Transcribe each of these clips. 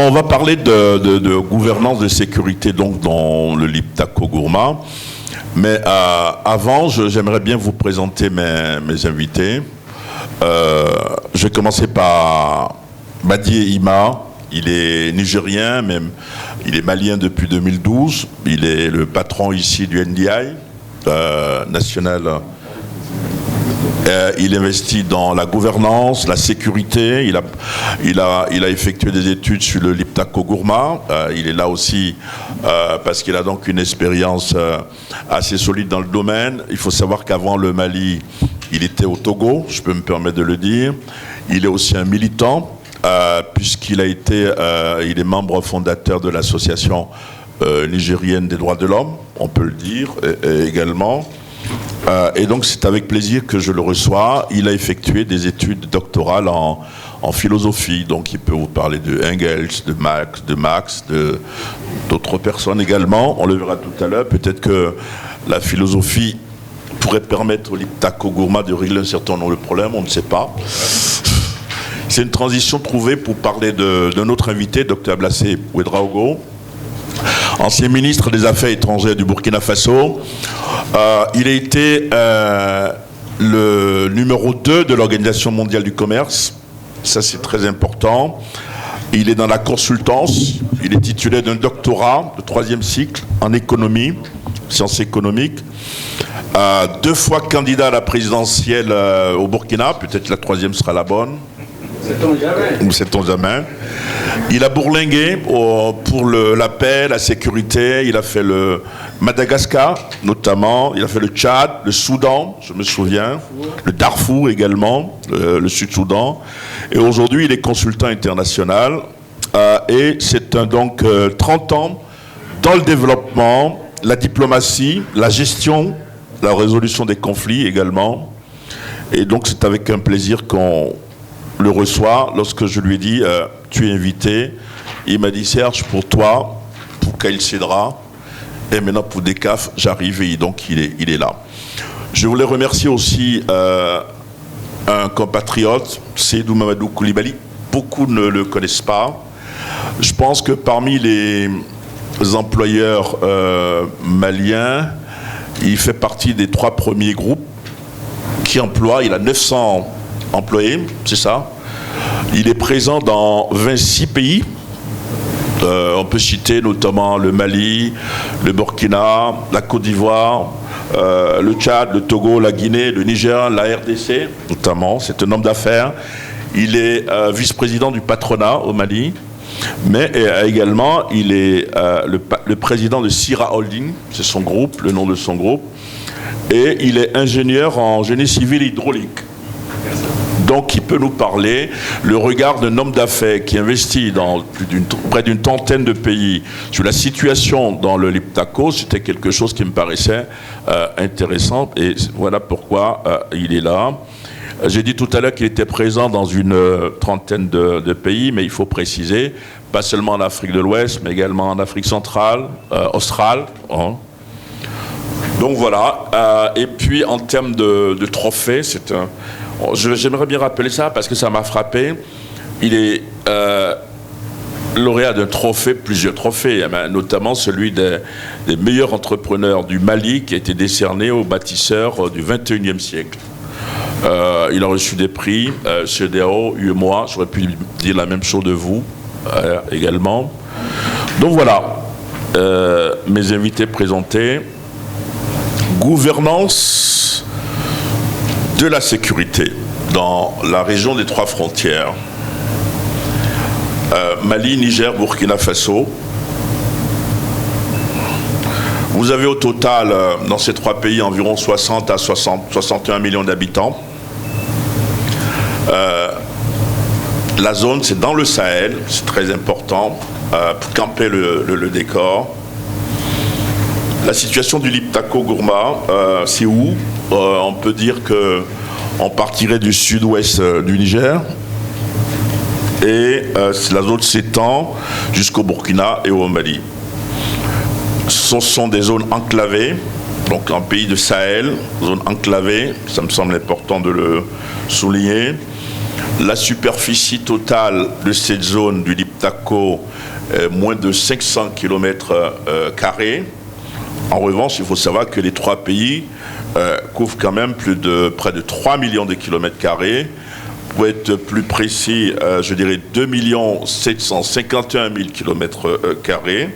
on va parler de gouvernance de sécurité donc dans le Liptako-Gourma. Mais avant, j'aimerais bien vous présenter mes invités. Je vais commencer par Badié Ima. Il est nigérien, même il est malien depuis 2012. Il est le patron ici du NDI national. Il investit dans la gouvernance, la sécurité. Il a effectué des études sur le Liptako-Gourma. Il est là aussi parce qu'il a donc une expérience assez solide dans le domaine. Il faut savoir qu'avant le Mali, il était au Togo, je peux me permettre de le dire. Il est aussi un militant puisqu'il il est membre fondateur de l'association nigérienne des droits de l'homme, on peut le dire également. Et donc c'est avec plaisir que je le reçois. Il a effectué des études doctorales en philosophie, donc il peut vous parler de Engels, de Marx, d'autres personnes également. On le verra tout à l'heure. Peut-être que la philosophie pourrait permettre au Liptako-Gourma de régler un certain nombre de problèmes, on ne sait pas. C'est une transition trouvée pour parler de notre invité, Dr Blessé Ouedraogo, ancien ministre des Affaires étrangères du Burkina Faso. Il a été le numéro 2 de l'Organisation mondiale du commerce. Ça, c'est très important. Il est dans la consultance. Il est titulaire d'un doctorat de 3e cycle en économie, sciences économiques. 2 fois candidat à la présidentielle au Burkina. Peut-être la 3e sera la bonne. Sait-on jamais. Il a bourlingué pour la paix, la sécurité. Il a fait le Madagascar, notamment. Il a fait le Tchad, le Soudan, je me souviens. Le Darfour également, le Sud-Soudan. Et aujourd'hui, il est consultant international. Et c'est donc 30 ans dans le développement, la diplomatie, la gestion, la résolution des conflits également. Et donc, c'est avec un plaisir qu'on le reçoit. Lorsque je lui ai dit tu es invité, il m'a dit Serge, pour toi, pour Kaïl Cédra, et maintenant pour DECAF, j'arrive, et donc il est là. Je voulais remercier aussi un compatriote, Seydou Mamadou Koulibaly. Beaucoup ne le connaissent pas. Je pense que parmi les employeurs maliens, il fait partie des 3 premiers groupes qui emploient. Il a 900 employés, c'est ça. Il est présent dans 26 pays. On peut citer notamment le Mali, le Burkina, la Côte d'Ivoire, le Tchad, le Togo, la Guinée, le Niger, la RDC, notamment. C'est un homme d'affaires. Il est vice-président du patronat au Mali, mais également il est le président de Sira Holding, c'est son groupe, le nom de son groupe, et il est ingénieur en génie civil hydraulique. Donc, il peut nous parler le regard d'un homme d'affaires qui investit dans près d'une trentaine de pays sur la situation dans le Liptako. C'était quelque chose qui me paraissait intéressant, et voilà pourquoi il est là. J'ai dit tout à l'heure qu'il était présent dans une trentaine de pays, mais il faut préciser, pas seulement en Afrique de l'Ouest, mais également en Afrique centrale, australe. Hein. Donc voilà. Et puis, en termes de trophées, c'est un... J'aimerais bien rappeler ça parce que ça m'a frappé. Il est lauréat d'un trophée, plusieurs trophées, notamment celui des meilleurs entrepreneurs du Mali qui a été décerné aux bâtisseurs du 21e siècle. Il a reçu des prix, CEDEAO, UEMOA, j'aurais pu dire la même chose de vous également. Donc voilà, mes invités présentés. Gouvernance de la sécurité dans la région des 3 frontières. Mali, Niger, Burkina Faso. Vous avez au total, dans ces 3 pays, environ 60 à 61 millions d'habitants. La zone, c'est dans le Sahel, c'est très important pour camper le décor. La situation du Liptako-Gourma, c'est où on peut dire qu'on partirait du sud-ouest du Niger et la zone s'étend jusqu'au Burkina et au Mali. Ce sont des zones enclavées, donc un pays de Sahel, zone enclavée, ça me semble important de le souligner. La superficie totale de cette zone du Liptako est moins de 500 km². En revanche, il faut savoir que les trois pays couvrent quand même près de 3 millions de km². Pour être plus précis, je dirais 2 751 000 km².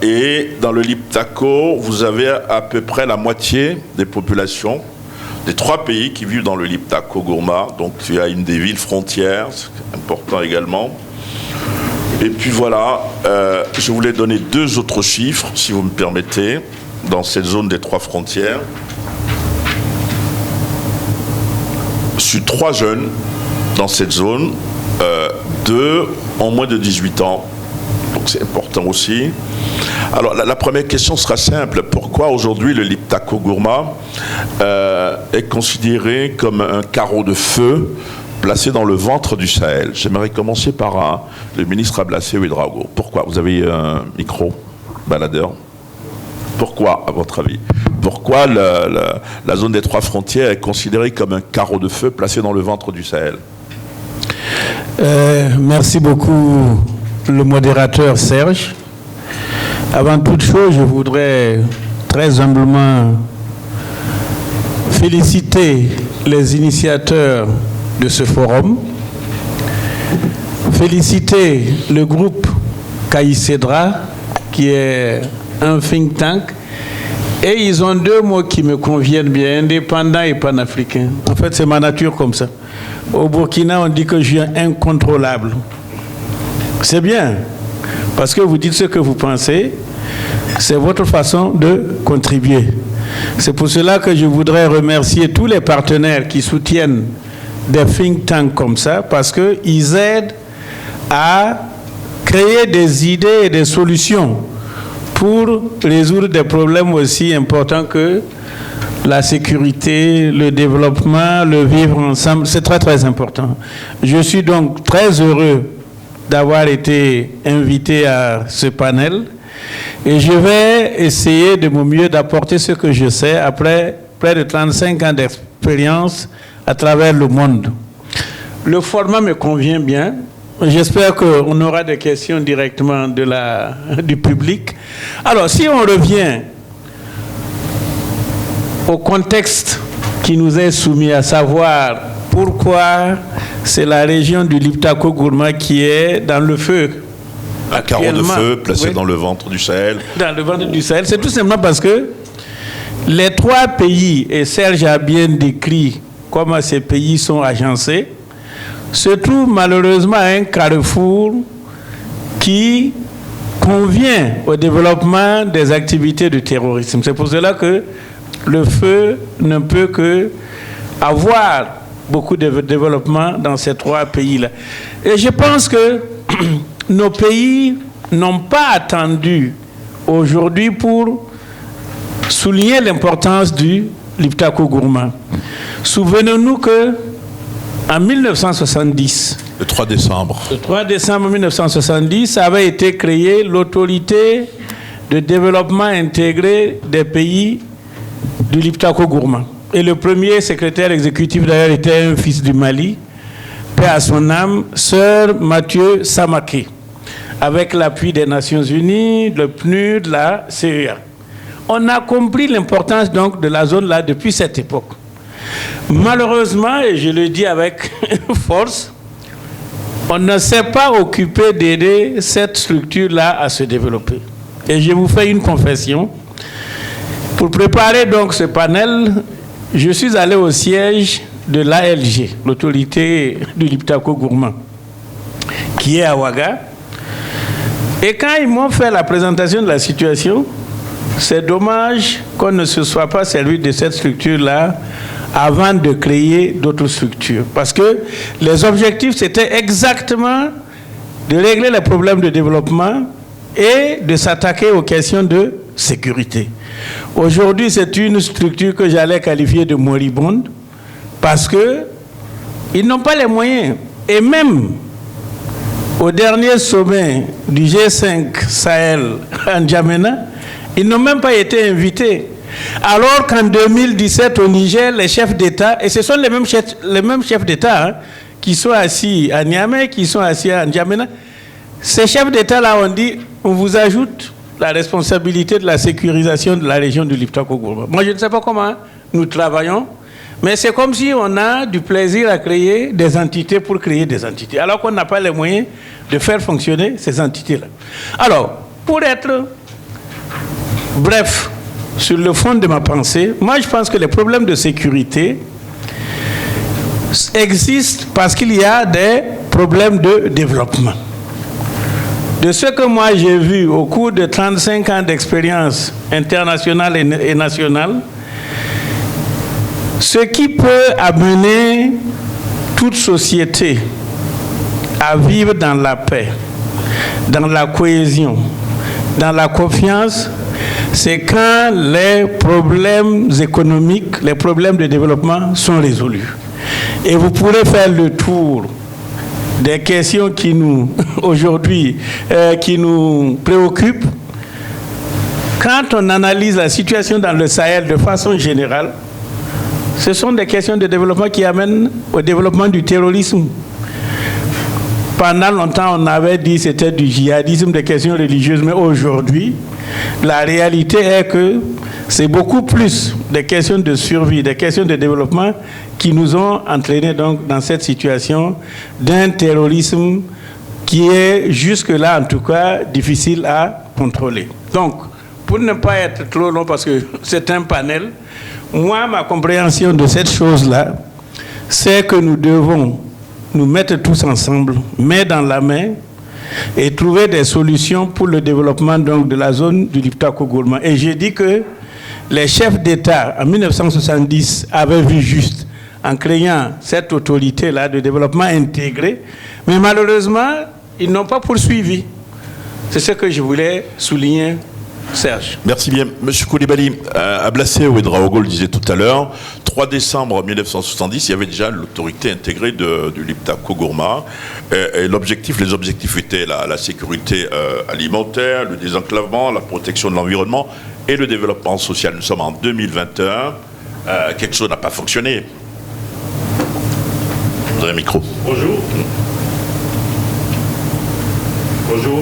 Et dans le Liptako, vous avez à peu près la moitié des populations des trois pays qui vivent dans le Liptako-Gourma. Donc il y a une des villes frontières, c'est important également. Et puis voilà, je voulais donner deux autres chiffres, si vous me permettez, dans cette zone des trois frontières. Sur 3 jeunes dans cette zone, 2 ont moins de 18 ans. Donc c'est important aussi. Alors la première question sera simple. Pourquoi aujourd'hui le Liptako-Gourma est considéré comme un carreau de feu placé dans le ventre du Sahel? J'aimerais commencer par le ministre Ablassé Ouédraogo. Pourquoi? Vous avez un micro, baladeur. Pourquoi, à votre avis? Pourquoi la zone des trois frontières est considérée comme un carreau de feu placé dans le ventre du Sahel? Merci beaucoup, le modérateur Serge. Avant toute chose, je voudrais très humblement féliciter les initiateurs de ce forum, féliciter le groupe CAICEDRA, qui est un think tank, et ils ont deux mots qui me conviennent bien, indépendant et panafricain. En fait, c'est ma nature comme ça. Au Burkina, on dit que je suis incontrôlable. C'est bien, parce que vous dites ce que vous pensez, c'est votre façon de contribuer. C'est pour cela que je voudrais remercier tous les partenaires qui soutiennent des think tanks comme ça, parce qu'ils aident à créer des idées et des solutions pour résoudre des problèmes aussi importants que la sécurité, le développement, le vivre ensemble. C'est très très important. Je suis donc très heureux d'avoir été invité à ce panel et je vais essayer de mon mieux d'apporter ce que je sais après près de 35 ans d'expérience à travers le monde. Le format me convient bien. J'espère qu'on aura des questions directement du public. Alors, si on revient au contexte qui nous est soumis, à savoir pourquoi c'est la région du Liptako-Gourma qui est dans le feu. Un carreau de feu placé dans le ventre du Sahel. Dans le ventre du Sahel. C'est tout simplement parce que les trois pays, et Serge a bien décrit comment ces pays sont agencés, se trouve malheureusement à un carrefour qui convient au développement des activités de terrorisme. C'est pour cela que le feu ne peut que avoir beaucoup de développement dans ces trois pays-là. Et je pense que nos pays n'ont pas attendu aujourd'hui pour souligner l'importance du Liptako-Gourma. Souvenons-nous que en 1970, le 3 décembre. Le 3 décembre 1970, avait été créée l'autorité de développement intégré des pays du Liptako-Gourma. Et le premier secrétaire exécutif d'ailleurs était un fils du Mali, paix à son âme, Sir Mathieu Samaké, avec l'appui des Nations Unies, le PNUD, la CEA. On a compris l'importance donc de la zone là depuis cette époque. Malheureusement, et je le dis avec force, on ne s'est pas occupé d'aider cette structure-là à se développer. Et je vous fais une confession. Pour préparer donc ce panel, je suis allé au siège de l'ALG, l'autorité du Liptako-Gourma, qui est à Ouaga. Et quand ils m'ont fait la présentation de la situation, c'est dommage qu'on ne se soit pas servi de cette structure-là avant de créer d'autres structures. Parce que les objectifs, c'était exactement de régler les problèmes de développement et de s'attaquer aux questions de sécurité. Aujourd'hui, c'est une structure que j'allais qualifier de moribonde parce qu'ils n'ont pas les moyens. Et même au dernier sommet du G5 Sahel en N'Djamena, ils n'ont même pas été invités Alors qu'en 2017 au Niger, les chefs d'État, et ce sont les mêmes chefs d'État hein, qui sont assis à Niamey, qui sont assis à N'Djamena, ces chefs d'État-là ont dit, on vous ajoute la responsabilité de la sécurisation de la région du Liptako-Gourma. Moi, je ne sais pas comment nous travaillons, mais c'est comme si on a du plaisir à créer des entités pour créer des entités, alors qu'on n'a pas les moyens de faire fonctionner ces entités-là. Alors, pour être bref, sur le fond de ma pensée, moi je pense que les problèmes de sécurité existent parce qu'il y a des problèmes de développement. De ce que moi j'ai vu au cours de 35 ans d'expérience internationale et nationale, ce qui peut amener toute société à vivre dans la paix, dans la cohésion, dans la confiance, c'est quand les problèmes économiques, les problèmes de développement sont résolus. Et vous pourrez faire le tour des questions qui nous, aujourd'hui, qui nous préoccupent. Quand on analyse la situation dans le Sahel de façon générale, ce sont des questions de développement qui amènent au développement du terrorisme. Pendant longtemps, on avait dit que c'était du djihadisme, des questions religieuses, mais aujourd'hui, la réalité est que c'est beaucoup plus des questions de survie, des questions de développement qui nous ont entraînés donc dans cette situation d'un terrorisme qui est jusque-là, en tout cas, difficile à contrôler. Donc, pour ne pas être trop long, parce que c'est un panel, moi, ma compréhension de cette chose-là, c'est que nous devons nous mettre tous ensemble, main dans la main, et trouver des solutions pour le développement donc, de la zone du Liptako-Gourma. Et j'ai dit que les chefs d'État, en 1970, avaient vu juste en créant cette autorité-là de développement intégré, mais malheureusement, ils n'ont pas poursuivi. C'est ce que je voulais souligner, Serge. Merci bien. Monsieur Koulibaly, Ablassé Ouedraogo le disait tout à l'heure, 3 décembre 1970, il y avait déjà l'autorité intégrée du Liptako-Gourma. Et les objectifs étaient la sécurité alimentaire, le désenclavement, la protection de l'environnement et le développement social. Nous sommes en 2021. Quelque chose n'a pas fonctionné. Vous avez un micro. Bonjour. Bonjour.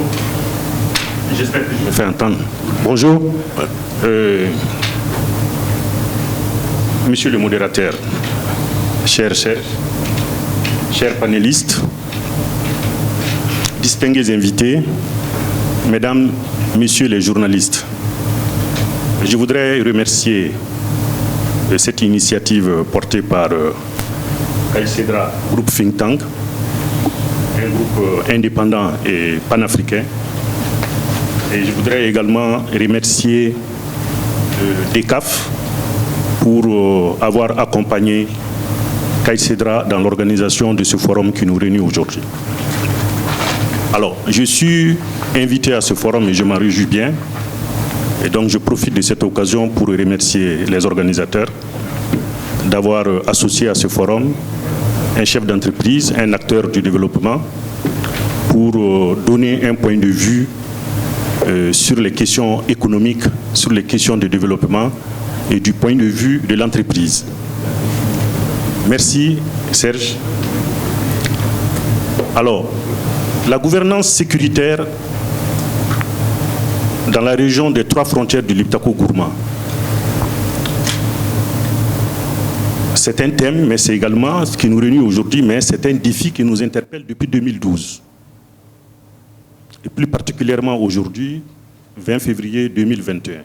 J'espère que je me fais entendre. Bonjour. Monsieur le modérateur, chers panélistes, distingués invités, mesdames, messieurs les journalistes, je voudrais remercier cette initiative portée par CAICEDRA, groupe Think Tank, un groupe indépendant et panafricain. Et je voudrais également remercier DECAF pour avoir accompagné CAICEDRA dans l'organisation de ce forum qui nous réunit aujourd'hui. Alors, je suis invité à ce forum et je m'en réjouis bien. Et donc, je profite de cette occasion pour remercier les organisateurs d'avoir associé à ce forum un chef d'entreprise, un acteur du développement, pour donner un point de vue sur les questions économiques, sur les questions de développement et du point de vue de l'entreprise. Merci, Serge. Alors, la gouvernance sécuritaire dans la région des 3 frontières du Liptako-Gourma. C'est un thème, mais c'est également ce qui nous réunit aujourd'hui, mais c'est un défi qui nous interpelle depuis 2012. Et plus particulièrement aujourd'hui, 20 février 2021.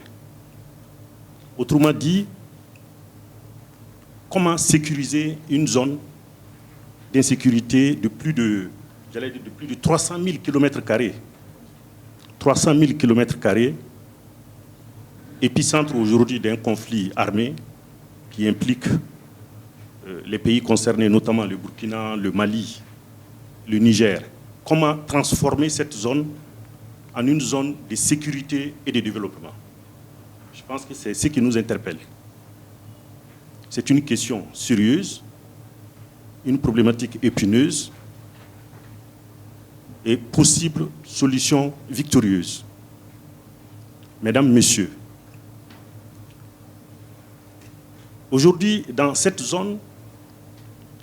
Autrement dit, comment sécuriser une zone d'insécurité de plus de 300 000 km². 300 000 km², épicentre aujourd'hui d'un conflit armé qui implique les pays concernés, notamment le Burkina, le Mali, le Niger. Comment transformer cette zone en une zone de sécurité et de développement? Je pense que c'est ce qui nous interpelle. C'est une question sérieuse, une problématique épineuse et possible solution victorieuse. Mesdames, Messieurs, Aujourd'hui, dans cette zone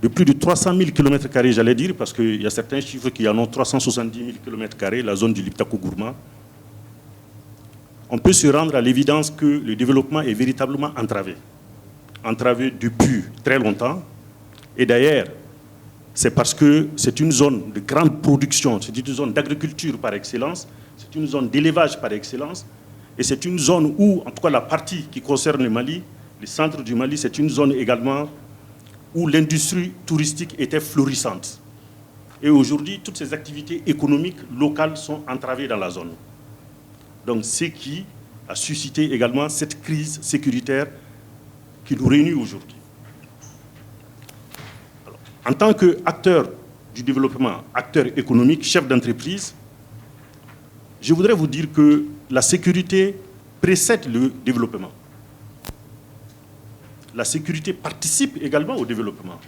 de plus de 300 000 km², j'allais dire, parce qu'il y a certains chiffres qui en ont 370 000 km², la zone du Liptako-Gourma, on peut se rendre à l'évidence que le développement est véritablement entravé. Entravé depuis très longtemps. Et d'ailleurs, c'est parce que c'est une zone de grande production, c'est une zone d'agriculture par excellence, c'est une zone d'élevage par excellence, et c'est une zone où, en tout cas la partie qui concerne le Mali, le centre du Mali, c'est une zone également où l'industrie touristique était florissante. Et aujourd'hui, toutes ces activités économiques locales sont entravées dans la zone. Donc, ce qui a suscité également cette crise sécuritaire qui nous réunit aujourd'hui. En tant qu'acteur du développement, acteur économique, chef d'entreprise, je voudrais vous dire que la sécurité précède le développement. La sécurité participe également au développement.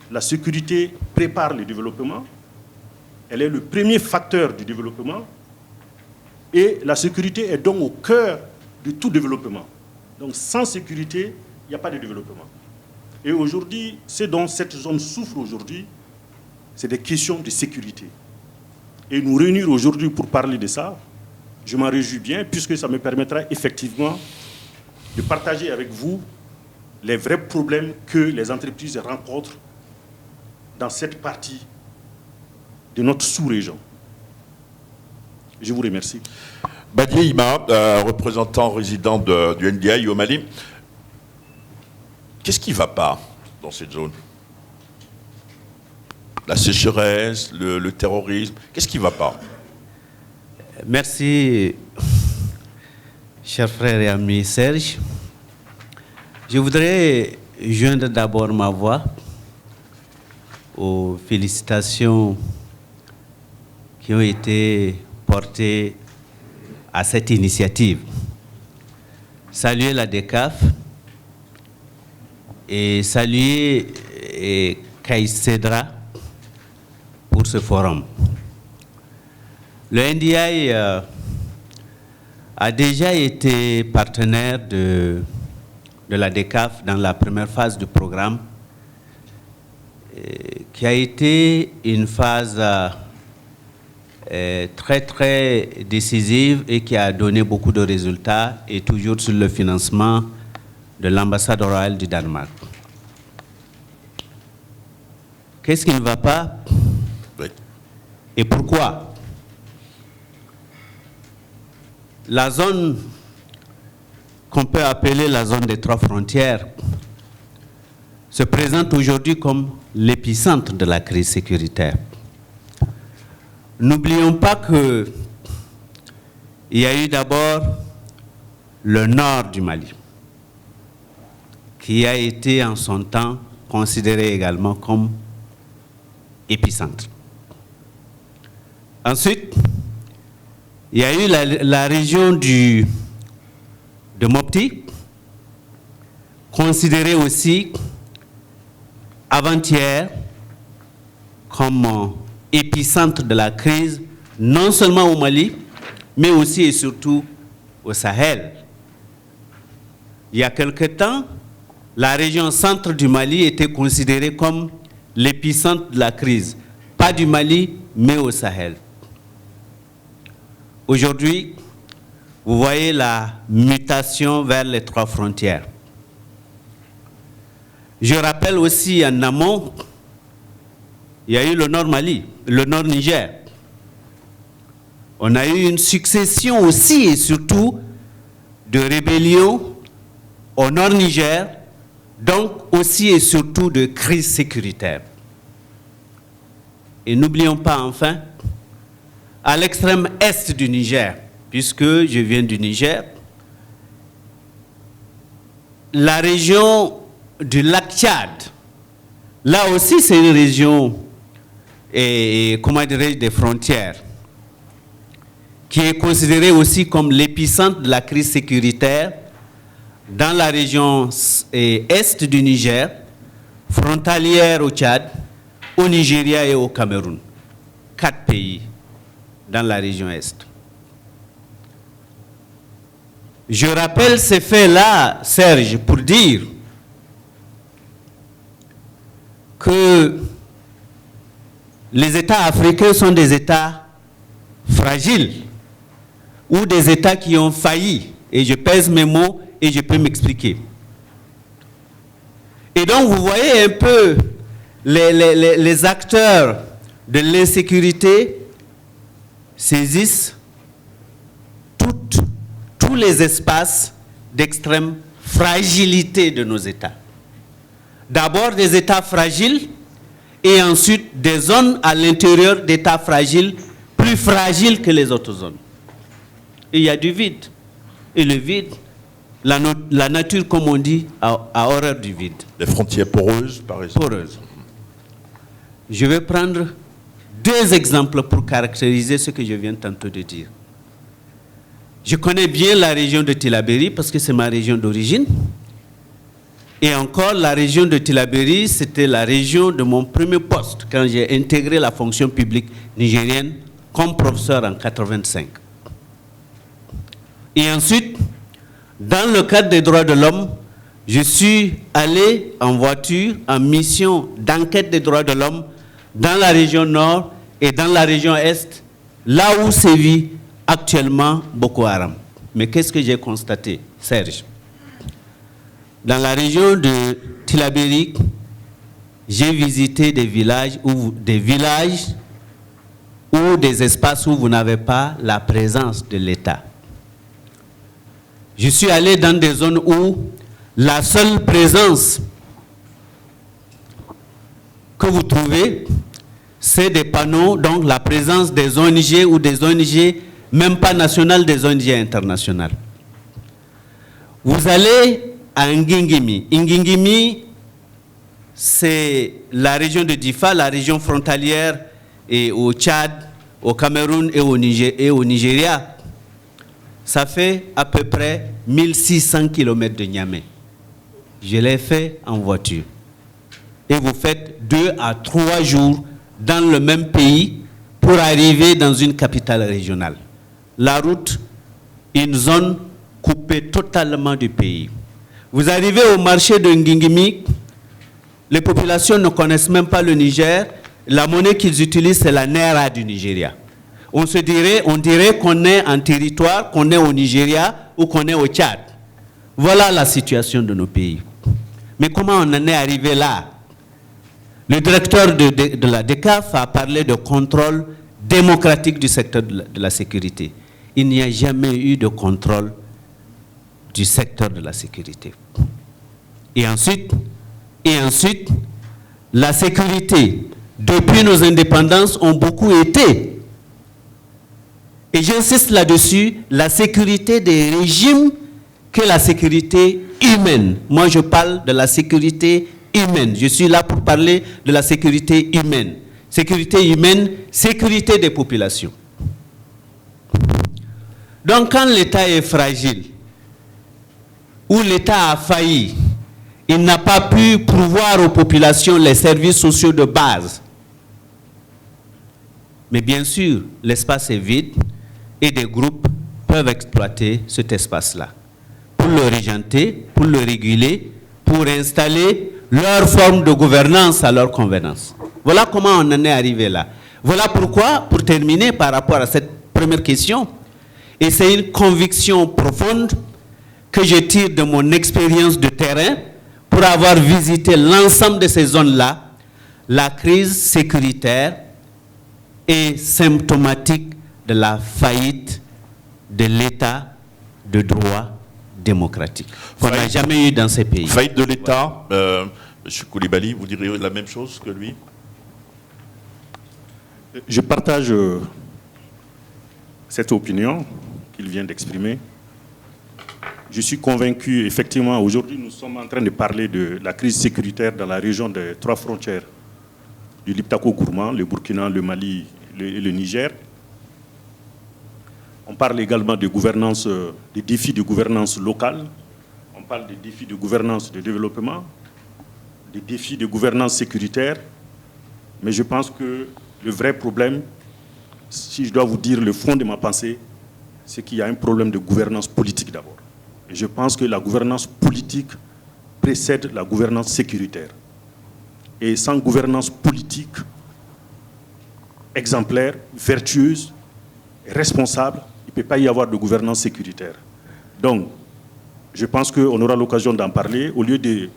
La sécurité prépare le développement. Elle est le premier facteur du développement. Et la sécurité est donc au cœur de tout développement. Donc sans sécurité, il n'y a pas de développement. Et aujourd'hui, ce dont cette zone souffre aujourd'hui, c'est des questions de sécurité. Et nous réunir aujourd'hui pour parler de ça, je m'en réjouis bien, puisque ça me permettra effectivement de partager avec vous les vrais problèmes que les entreprises rencontrent dans cette partie de notre sous-région. Je vous remercie. Badié Ima, représentant résident du NDI au Mali. Qu'est-ce qui ne va pas dans cette zone? La sécheresse, le terrorisme, qu'est-ce qui ne va pas? Merci, cher frère et ami Serge. Je voudrais joindre d'abord ma voix aux félicitations qui ont été portées à cette initiative. Saluer la DECAF et saluer CAICEDRA pour ce forum. Le NDI a déjà été partenaire de la DECAF dans la première phase du programme, qui a été une phase très très décisive et qui a donné beaucoup de résultats, et toujours sur le financement de l'ambassade royale du Danemark. Qu'est-ce qui ne va pas? Oui. Et pourquoi? La zone qu'on peut appeler la zone des trois frontières se présente aujourd'hui comme l'épicentre de la crise sécuritaire. N'oublions pas qu'il y a eu d'abord le nord du Mali, qui a été en son temps considéré également comme épicentre. Ensuite, il y a eu la région de Mopti, considérée aussi avant-hier comme épicentre de la crise, non seulement au Mali, mais aussi et surtout au Sahel. Il y a quelque temps, la région centre du Mali était considérée comme l'épicentre de la crise, pas du Mali, mais au Sahel. Aujourd'hui, vous voyez la mutation vers les trois frontières. Je rappelle aussi en amont, il y a eu le Nord Mali, le Nord Niger. On a eu une succession aussi et surtout de rébellions au Nord Niger, donc aussi et surtout de crises sécuritaires. Et n'oublions pas enfin, à l'extrême est du Niger, puisque je viens du Niger, la région du lac Tchad, là aussi c'est une région, comment dirais-je, des frontières, qui est considérée aussi comme l'épicentre de la crise sécuritaire dans la région est du Niger, frontalière au Tchad, au Nigeria et au Cameroun. 4 pays dans la région est. Je rappelle ces faits-là, Serge, pour dire que les États africains sont des États fragiles ou des États qui ont failli. Et je pèse mes mots et je peux m'expliquer. Et donc, vous voyez un peu les acteurs de l'insécurité saisissent tous les espaces d'extrême fragilité de nos États. D'abord des États fragiles et ensuite des zones à l'intérieur d'États fragiles, plus fragiles que les autres zones. Et il y a du vide. Et le vide, la nature, comme on dit, a horreur du vide. Les frontières poreuses, par exemple. Poreuses. Je vais prendre 2 exemples pour caractériser ce que je viens tantôt de dire. Je connais bien la région de Tillabéri parce que c'est ma région d'origine. Et encore, la région de Tillabéri, c'était la région de mon premier poste quand j'ai intégré la fonction publique nigérienne comme professeur en 1985. Et ensuite, dans le cadre des droits de l'homme, je suis allé en voiture en mission d'enquête des droits de l'homme dans la région nord et dans la région est, là où sévit actuellement Boko Haram. Mais qu'est-ce que j'ai constaté, Serge? Dans la région de Tillabéri, j'ai visité des villages ou des espaces où vous n'avez pas la présence de l'État. Je suis allé dans des zones où la seule présence que vous trouvez, c'est des panneaux, donc la présence des ONG ou des ONG, même pas nationales, des ONG internationales. Vous allez à Ngingimi. Ngingimi, c'est la région de Difa, la région frontalière et au Tchad, au Cameroun et au Nigeria. Ça fait à peu près 1600 km de Niamey. Je l'ai fait en voiture. Et vous faites 2 à 3 jours dans le même pays pour arriver dans une capitale régionale. La route, une zone coupée totalement du pays. Vous arrivez au marché de Ngingimi, les populations ne connaissent même pas le Niger. La monnaie qu'ils utilisent, c'est la Naira du Nigeria. On dirait qu'on est en territoire, qu'on est au Nigeria ou qu'on est au Tchad. Voilà la situation de nos pays. Mais comment on en est arrivé là? Le directeur de la DECAF a parlé de contrôle démocratique du secteur de la sécurité. Il n'y a jamais eu de contrôle du secteur de la sécurité. Et ensuite, la sécurité, depuis nos indépendances, ont beaucoup été, et j'insiste là-dessus, la sécurité des régimes que la sécurité humaine. Moi, je parle de la sécurité humaine. Je suis là pour parler de la sécurité humaine. Sécurité humaine, sécurité des populations. Donc, quand l'État est fragile, où l'État a failli, il n'a pas pu pourvoir aux populations les services sociaux de base. Mais bien sûr, l'espace est vide et des groupes peuvent exploiter cet espace-là pour le régenter, pour le réguler, pour installer leur forme de gouvernance à leur convenance. Voilà comment on en est arrivé là. Voilà pourquoi, pour terminer par rapport à cette première question, et c'est une conviction profonde que je tire de mon expérience de terrain pour avoir visité l'ensemble de ces zones-là, la crise sécuritaire est symptomatique de la faillite de l'État de droit démocratique qu'on n'a jamais eu dans ces pays. Faillite de l'État, M. Koulibaly, vous direz la même chose que lui? Je partage cette opinion qu'il vient d'exprimer. Je suis convaincu, effectivement, aujourd'hui, nous sommes en train de parler de la crise sécuritaire dans la région des 3 frontières du Liptako-Gourma, le Burkina, le Mali et le Niger. On parle également de gouvernance, des défis de gouvernance locale. On parle des défis de gouvernance de développement, des défis de gouvernance sécuritaire. Mais je pense que le vrai problème, si je dois vous dire le fond de ma pensée, c'est qu'il y a un problème de gouvernance politique d'abord. Et je pense que la gouvernance politique précède la gouvernance sécuritaire. Et sans gouvernance politique exemplaire, vertueuse, responsable, il ne peut pas y avoir de gouvernance sécuritaire. Donc, je pense qu'on aura l'occasion d'en parler. Au lieu de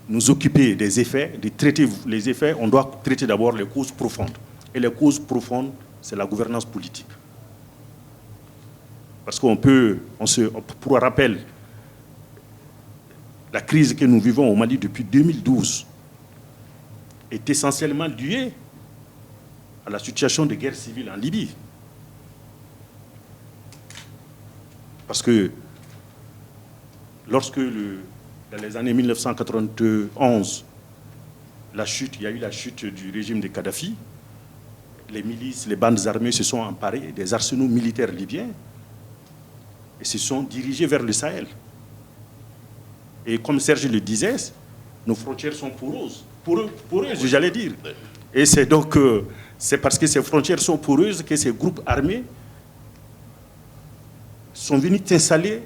nous occuper des effets, de traiter les effets, on doit traiter d'abord les causes profondes. Et les causes profondes, c'est la gouvernance politique. Parce qu'on peut, pour rappel, la crise que nous vivons au Mali depuis 2012 est essentiellement liée à la situation de guerre civile en Libye. Parce que lorsque, dans les années 1991, il y a eu la chute du régime de Kadhafi, les milices, les bandes armées se sont emparées des arsenaux militaires libyens et se sont dirigés vers le Sahel. Et comme Serge le disait, nos frontières sont poreuses, j'allais dire. Et c'est donc, c'est parce que ces frontières sont poreuses que ces groupes armés sont venus s'installer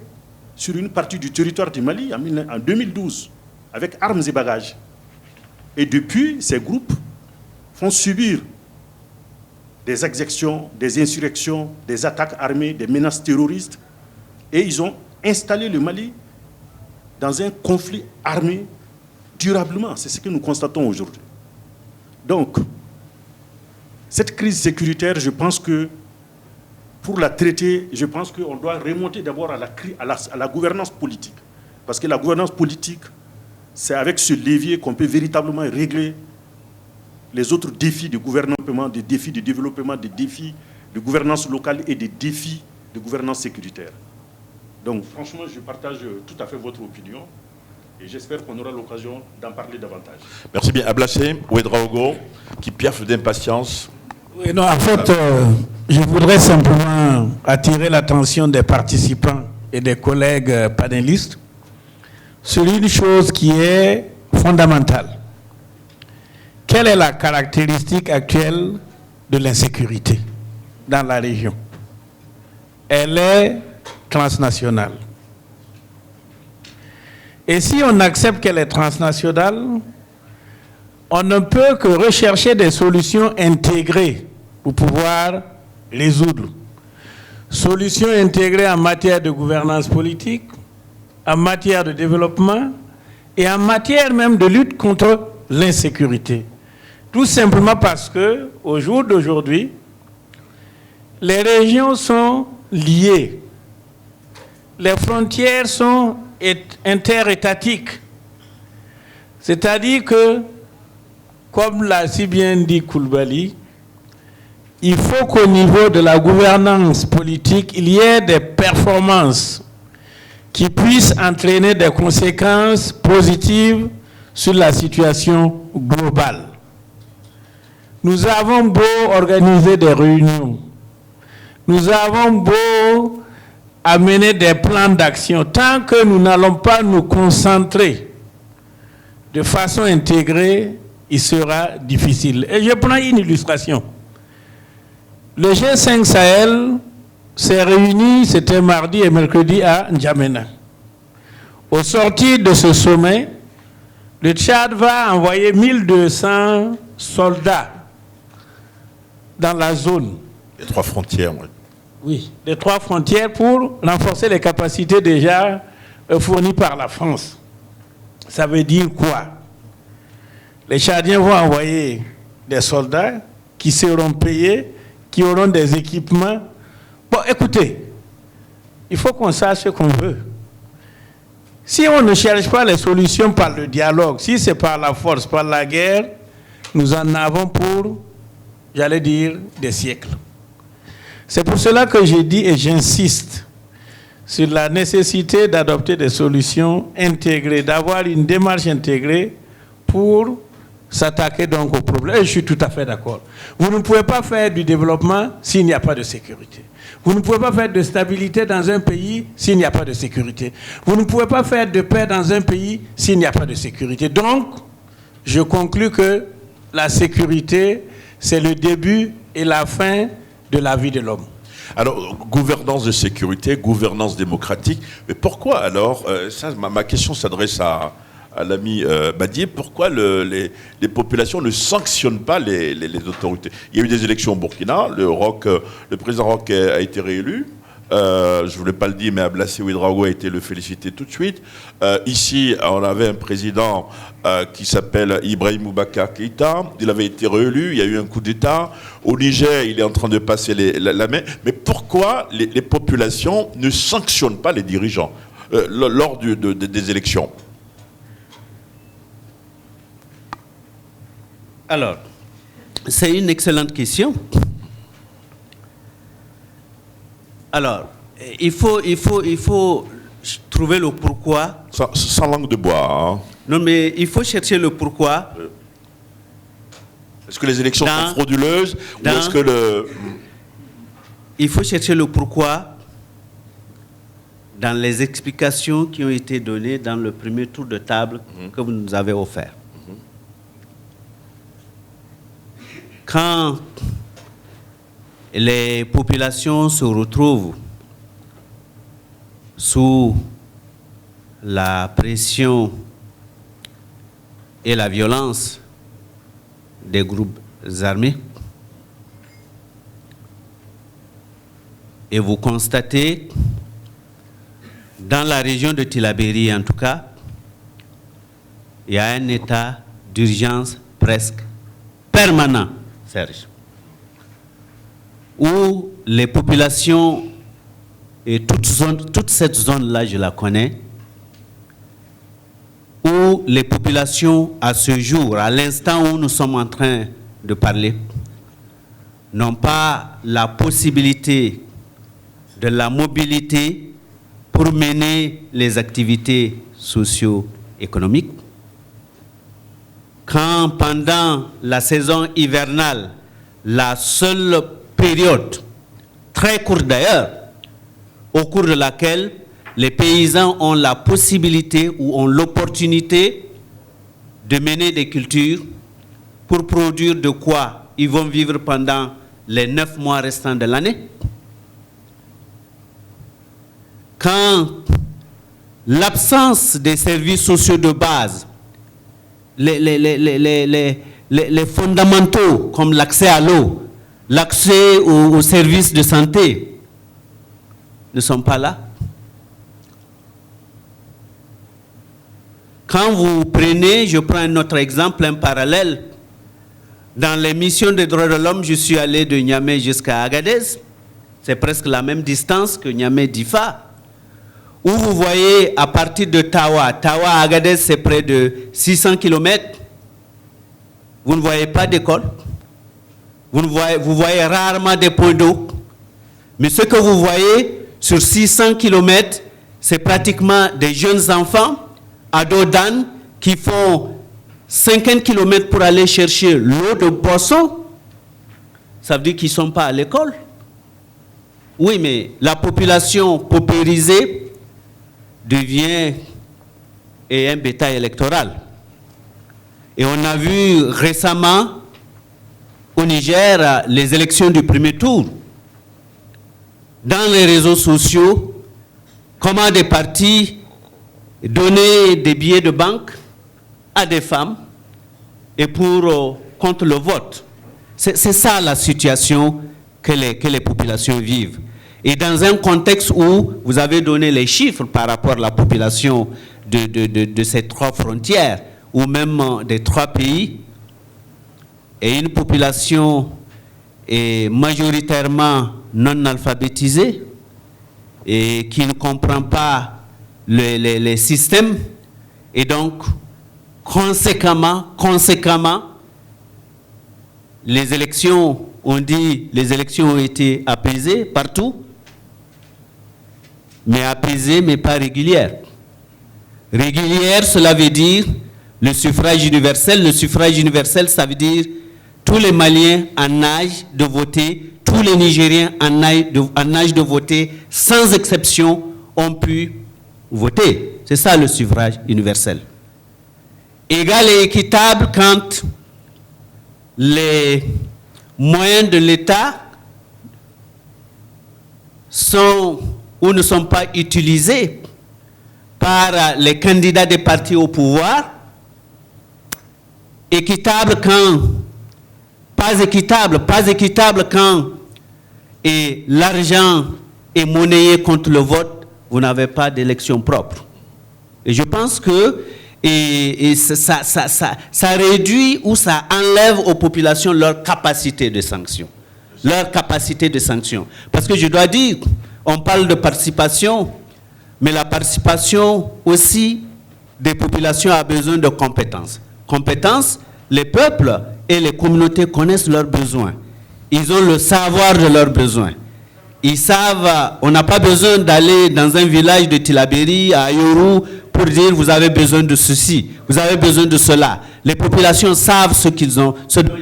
sur une partie du territoire du Mali en 2012, avec armes et bagages. Et depuis, ces groupes font subir des exactions, des insurrections, des attaques armées, des menaces terroristes. Et ils ont installé le Mali dans un conflit armé durablement. C'est ce que nous constatons aujourd'hui. Donc, cette crise sécuritaire, je pense que pour la traiter, je pense qu'on doit remonter d'abord à la gouvernance politique. Parce que la gouvernance politique, c'est avec ce levier qu'on peut véritablement régler les autres défis de gouvernement, des défis de développement, des défis de gouvernance locale et des défis de gouvernance sécuritaire. Donc franchement, je partage tout à fait votre opinion et j'espère qu'on aura l'occasion d'en parler davantage. Merci bien. Ablassé, Ouedraogo, qui piaffe d'impatience. Oui, non, en fait, je voudrais simplement attirer l'attention des participants et des collègues panélistes sur une chose qui est fondamentale. Quelle est la caractéristique actuelle de l'insécurité dans la région? Elle est transnationale. Et si on accepte qu'elle est transnationale, on ne peut que rechercher des solutions intégrées pour pouvoir résoudre. Solutions intégrées en matière de gouvernance politique, en matière de développement et en matière même de lutte contre l'insécurité. Tout simplement parce que, au jour d'aujourd'hui, les régions sont liées. Les frontières sont interétatiques. C'est-à-dire que, comme l'a si bien dit Koulibaly, il faut qu'au niveau de la gouvernance politique, il y ait des performances qui puissent entraîner des conséquences positives sur la situation globale. Nous avons beau organiser des réunions, nous avons beau amener des plans d'action, tant que nous n'allons pas nous concentrer de façon intégrée, il sera difficile. Et je prends une illustration. Le G5 Sahel s'est réuni, c'était mardi et mercredi à N'Djamena. Au sortir de ce sommet, le Tchad va envoyer 1200 soldats dans la zone. Les 3 frontières, oui. Oui, les 3 frontières pour renforcer les capacités déjà fournies par la France. Ça veut dire quoi? Les Tchadiens vont envoyer des soldats qui seront payés, qui auront des équipements. Bon, écoutez, il faut qu'on sache ce qu'on veut. Si on ne cherche pas les solutions par le dialogue, si c'est par la force, par la guerre, nous en avons pour, j'allais dire, des siècles. C'est pour cela que j'ai dit et j'insiste sur la nécessité d'adopter des solutions intégrées, d'avoir une démarche intégrée pour s'attaquer donc au problème. Et je suis tout à fait d'accord. Vous ne pouvez pas faire du développement s'il n'y a pas de sécurité. Vous ne pouvez pas faire de stabilité dans un pays s'il n'y a pas de sécurité. Vous ne pouvez pas faire de paix dans un pays s'il n'y a pas de sécurité. Donc, je conclus que la sécurité, c'est le début et la fin de la vie de l'homme. Alors, gouvernance de sécurité, gouvernance démocratique, mais pourquoi alors, ma question s'adresse à à l'ami Badié, pourquoi les populations ne sanctionnent pas les autorités. Il y a eu des élections au Burkina, le président Roch a été réélu. Je ne voulais pas le dire, mais Ablassé Ouedraogo a été le félicité tout de suite. Ici, on avait un président qui s'appelle Ibrahim Boubacar Keïta. Il avait été réélu, il y a eu un coup d'État. Au Niger, il est en train de passer la main. Mais pourquoi les populations ne sanctionnent pas les dirigeants lors des élections? Alors, c'est une excellente question. Alors, il faut trouver le pourquoi. Sans langue de bois. Hein. Non, mais il faut chercher le pourquoi. Est-ce que les élections sont frauduleuses ou est-ce que Il faut chercher le pourquoi dans les explications qui ont été données dans le premier tour de table que vous nous avez offert. Quand les populations se retrouvent sous la pression et la violence des groupes armés, et vous constatez, dans la région de Tillabéri en tout cas, il y a un état d'urgence presque permanent, Serge, où les populations, et toute cette zone-là, je la connais, où les populations, à ce jour, à l'instant où nous sommes en train de parler, n'ont pas la possibilité de la mobilité pour mener les activités socio-économiques. Quand pendant la saison hivernale, la seule période, très courte d'ailleurs, au cours de laquelle les paysans ont la possibilité ou ont l'opportunité de mener des cultures pour produire de quoi ils vont vivre pendant les 9 mois restants de l'année. Quand l'absence des services sociaux de base, les fondamentaux comme l'accès à l'eau, l'accès aux services de santé ne sont pas là. Quand vous prenez, je prends un autre exemple, un parallèle, dans les missions des droits de l'homme, je suis allé de Niamey jusqu'à Agadez, c'est presque la même distance que Niamey-Difa, où vous voyez à partir de Tawa à Agadez, c'est près de 600 km, vous ne voyez pas d'école, vous voyez rarement des points d'eau, mais ce que vous voyez sur 600 km, c'est pratiquement des jeunes enfants, ados d'âne, qui font 50 km pour aller chercher l'eau de boisson. Ça veut dire qu'ils ne sont pas à l'école. Oui, mais la population paupérisée devient un bétail électoral. Et on a vu récemment au Niger les élections du premier tour. Dans les réseaux sociaux, comment des partis donner des billets de banque à des femmes et contre le vote. C'est ça la situation que les populations vivent. Et dans un contexte où vous avez donné les chiffres par rapport à la population de ces 3 frontières, ou même des 3 pays, et une population est majoritairement non alphabétisée et qui ne comprend pas les systèmes, et donc conséquemment, les élections, on dit, les élections ont été apaisées partout, mais apaisées, mais pas régulières. Régulière, cela veut dire le suffrage universel. Le suffrage universel, ça veut dire tous les Maliens en âge de voter, tous les Nigériens en âge de voter, sans exception, ont pu voter. C'est ça le suffrage universel. Égal et équitable quand les moyens de l'État sont ou ne sont pas utilisés par les candidats des partis au pouvoir, équitable quand pas équitable quand l'argent est monnayé contre le vote, vous n'avez pas d'élection propre. Et je pense que ça réduit ou ça enlève aux populations leur capacité de sanction. Parce que je dois dire, on parle de participation, mais la participation aussi des populations a besoin de compétences. Compétences, les peuples et les communautés connaissent leurs besoins. Ils ont le savoir de leurs besoins. Ils savent, on n'a pas besoin d'aller dans un village de Tilaberi, à Yoru, pour dire vous avez besoin de ceci, vous avez besoin de cela. Les populations savent ce dont ils ont besoin.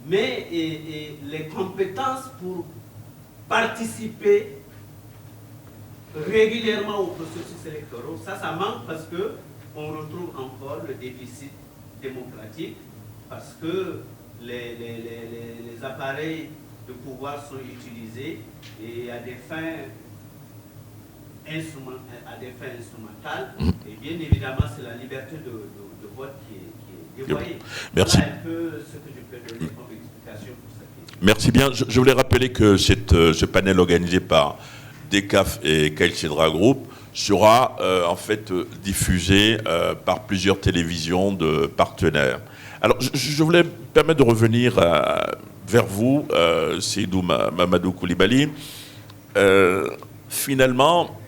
Mais les compétences pour participer régulièrement aux processus électoraux, ça manque parce qu'on retrouve encore le déficit démocratique, parce que les appareils de pouvoir sont utilisés et à des fins instrumentales. Et bien évidemment, c'est la liberté de vote qui est dévoyée. Merci. Voilà un peu ce que je peux donner comme explication pour cette question. Merci bien. Je voulais rappeler que ce panel organisé par DECAF et Kaïl-Cedra Group sera en fait diffusé par plusieurs télévisions de partenaires. Alors, je voulais me permettre de revenir vers vous, Seydou Mamadou Koulibaly. Finalement,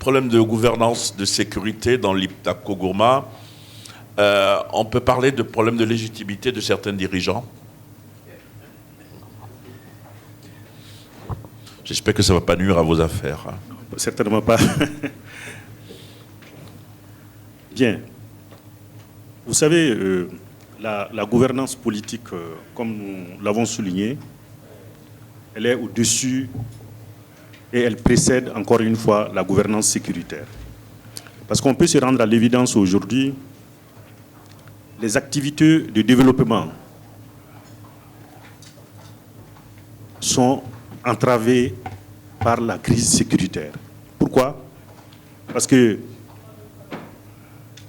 problème de gouvernance, de sécurité dans l'Iptako-Gourma, on peut parler de problème de légitimité de certains dirigeants. J'espère que ça ne va pas nuire à vos affaires. Certainement pas. Bien. Vous savez, la gouvernance politique, comme nous l'avons souligné, elle est au-dessus et elle précède encore une fois la gouvernance sécuritaire. Parce qu'on peut se rendre à l'évidence aujourd'hui, les activités de développement sont entravées par la crise sécuritaire. Pourquoi? Parce que,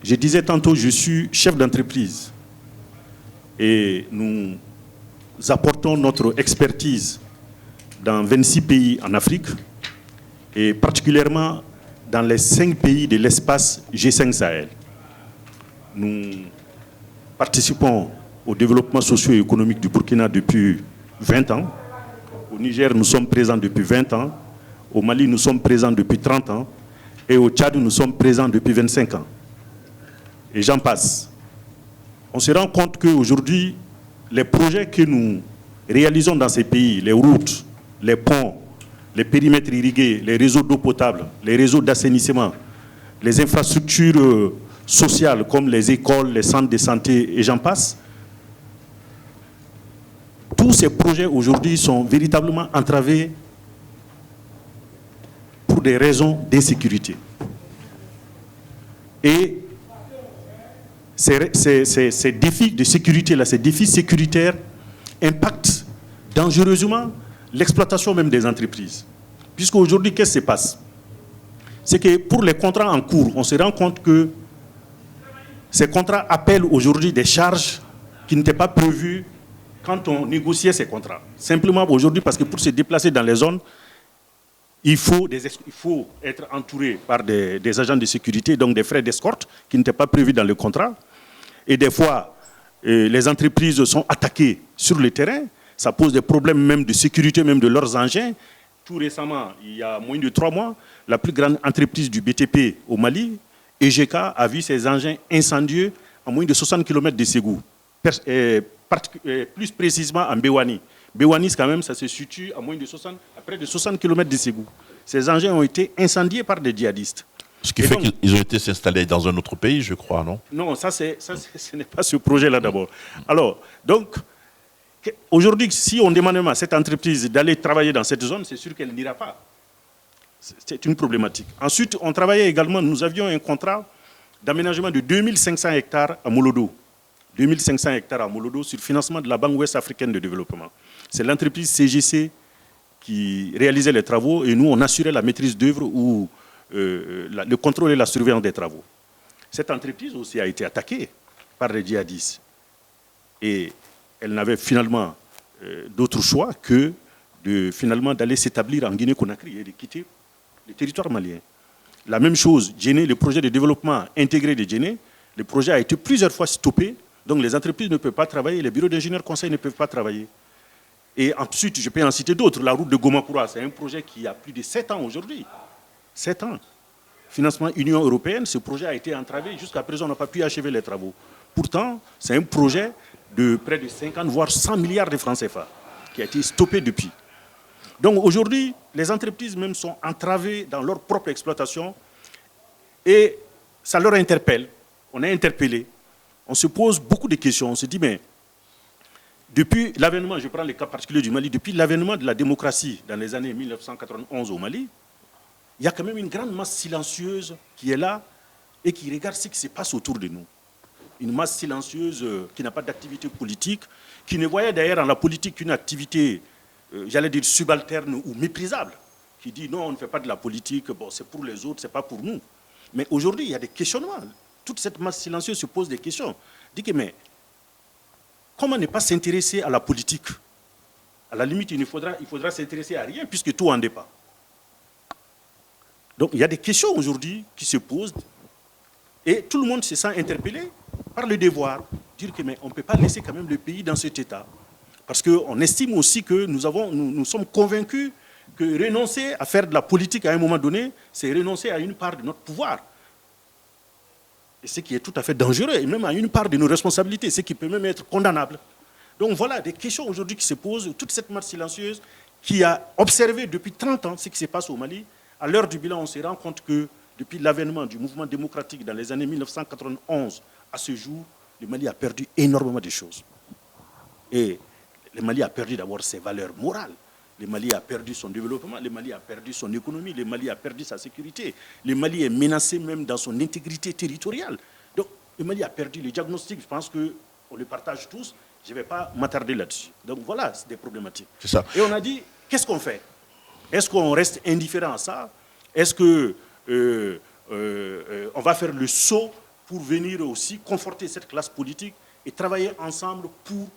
je disais tantôt, je suis chef d'entreprise et nous apportons notre expertise dans 26 pays en Afrique et particulièrement dans les 5 pays de l'espace G5 Sahel. Nous participons au développement socio-économique du Burkina depuis 20 ans. Au Niger, nous sommes présents depuis 20 ans. Au Mali, nous sommes présents depuis 30 ans. Et au Tchad, nous sommes présents depuis 25 ans. Et j'en passe. On se rend compte qu'aujourd'hui, les projets que nous réalisons dans ces pays, les routes, les ponts, les périmètres irrigués, les réseaux d'eau potable, les réseaux d'assainissement, les infrastructures sociales comme les écoles, les centres de santé et j'en passe, tous ces projets aujourd'hui sont véritablement entravés pour des raisons d'insécurité. Et ces défis de sécurité-là, ces défis sécuritaires impactent dangereusement l'exploitation même des entreprises. Puisqu'aujourd'hui, qu'est-ce qui se passe? C'est que pour les contrats en cours, on se rend compte que ces contrats appellent aujourd'hui des charges qui n'étaient pas prévues quand on négociait ces contrats. Simplement aujourd'hui, parce que pour se déplacer dans les zones, il faut être entouré par des agents de sécurité, donc des frais d'escorte qui n'étaient pas prévus dans le contrat. Et des fois, les entreprises sont attaquées sur le terrain. Ça pose des problèmes même de sécurité, même de leurs engins. Tout récemment, il y a moins de 3 mois, la plus grande entreprise du BTP au Mali, EGK, a vu ses engins incendiés à moins de 60 km de Ségou. Plus précisément en Béwani. Béwani, quand même, ça se situe à près de 60 km de Ségou. Ces engins ont été incendiés par des djihadistes. Ce qui fait qu'ils ont été s'installer dans un autre pays, je crois, non? Non, ce n'est pas ce projet-là d'abord. Alors, donc, aujourd'hui, si on demande à cette entreprise d'aller travailler dans cette zone, c'est sûr qu'elle n'ira pas. C'est une problématique. Ensuite, on travaillait également, nous avions un contrat d'aménagement de 2500 hectares à Molodo. 2500 hectares à Molodo sur financement de la Banque ouest africaine de développement. C'est l'entreprise CGC qui réalisait les travaux et nous, on assurait la maîtrise d'œuvre ou le contrôle et la surveillance des travaux. Cette entreprise aussi a été attaquée par les djihadistes. Et elle n'avait finalement d'autre choix que finalement d'aller s'établir en Guinée-Conakry et de quitter le territoire malien. La même chose, Djenné, le projet de développement intégré de Djenné, le projet a été plusieurs fois stoppé, donc les entreprises ne peuvent pas travailler, les bureaux d'ingénieurs conseils ne peuvent pas travailler. Et ensuite, je peux en citer d'autres, la route de Gomakura, c'est un projet qui a plus de 7 ans aujourd'hui. 7 ans. Financement Union européenne, ce projet a été entravé, jusqu'à présent on n'a pas pu achever les travaux. Pourtant, c'est un projet de près de 50 voire 100 milliards de francs CFA qui a été stoppé depuis. Donc aujourd'hui, les entreprises même sont entravées dans leur propre exploitation et ça leur interpelle. On est interpellé. On se pose beaucoup de questions. On se dit, mais depuis l'avènement, je prends le cas particulier du Mali, depuis l'avènement de la démocratie dans les années 1991 au Mali, il y a quand même une grande masse silencieuse qui est là et qui regarde ce qui se passe autour de nous. Une masse silencieuse qui n'a pas d'activité politique, qui ne voyait d'ailleurs dans la politique qu'une activité, j'allais dire subalterne ou méprisable, qui dit non, on ne fait pas de la politique, bon, c'est pour les autres, c'est pas pour nous. Mais aujourd'hui, il y a des questionnements. Toute cette masse silencieuse se pose des questions. Dit que, mais comment ne pas s'intéresser à la politique? À la limite, il faudra s'intéresser à rien puisque tout en dépend. Donc il y a des questions aujourd'hui qui se posent et tout le monde se sent interpellé par le devoir. Dire que mais on ne peut pas laisser quand même le pays dans cet état. Parce qu'on estime aussi que nous sommes convaincus que renoncer à faire de la politique à un moment donné, c'est renoncer à une part de notre pouvoir. Et ce qui est tout à fait dangereux, et même à une part de nos responsabilités, ce qui peut même être condamnable. Donc voilà des questions aujourd'hui qui se posent, toute cette masse silencieuse qui a observé depuis 30 ans ce qui se passe au Mali. À l'heure du bilan, on se rend compte que depuis l'avènement du mouvement démocratique dans les années 1991 à ce jour, le Mali a perdu énormément de choses. Et le Mali a perdu d'abord ses valeurs morales. Le Mali a perdu son développement, le Mali a perdu son économie, le Mali a perdu sa sécurité. Le Mali est menacé même dans son intégrité territoriale. Donc le Mali a perdu le diagnostic. Je pense qu'on le partage tous. Je ne vais pas m'attarder là-dessus. Donc voilà, c'est des problématiques. C'est ça. Et on a dit, qu'est-ce qu'on fait? Est-ce qu'on reste indifférent à ça? Est-ce qu'on va faire le saut pour venir aussi conforter cette classe politique et travailler ensemble pour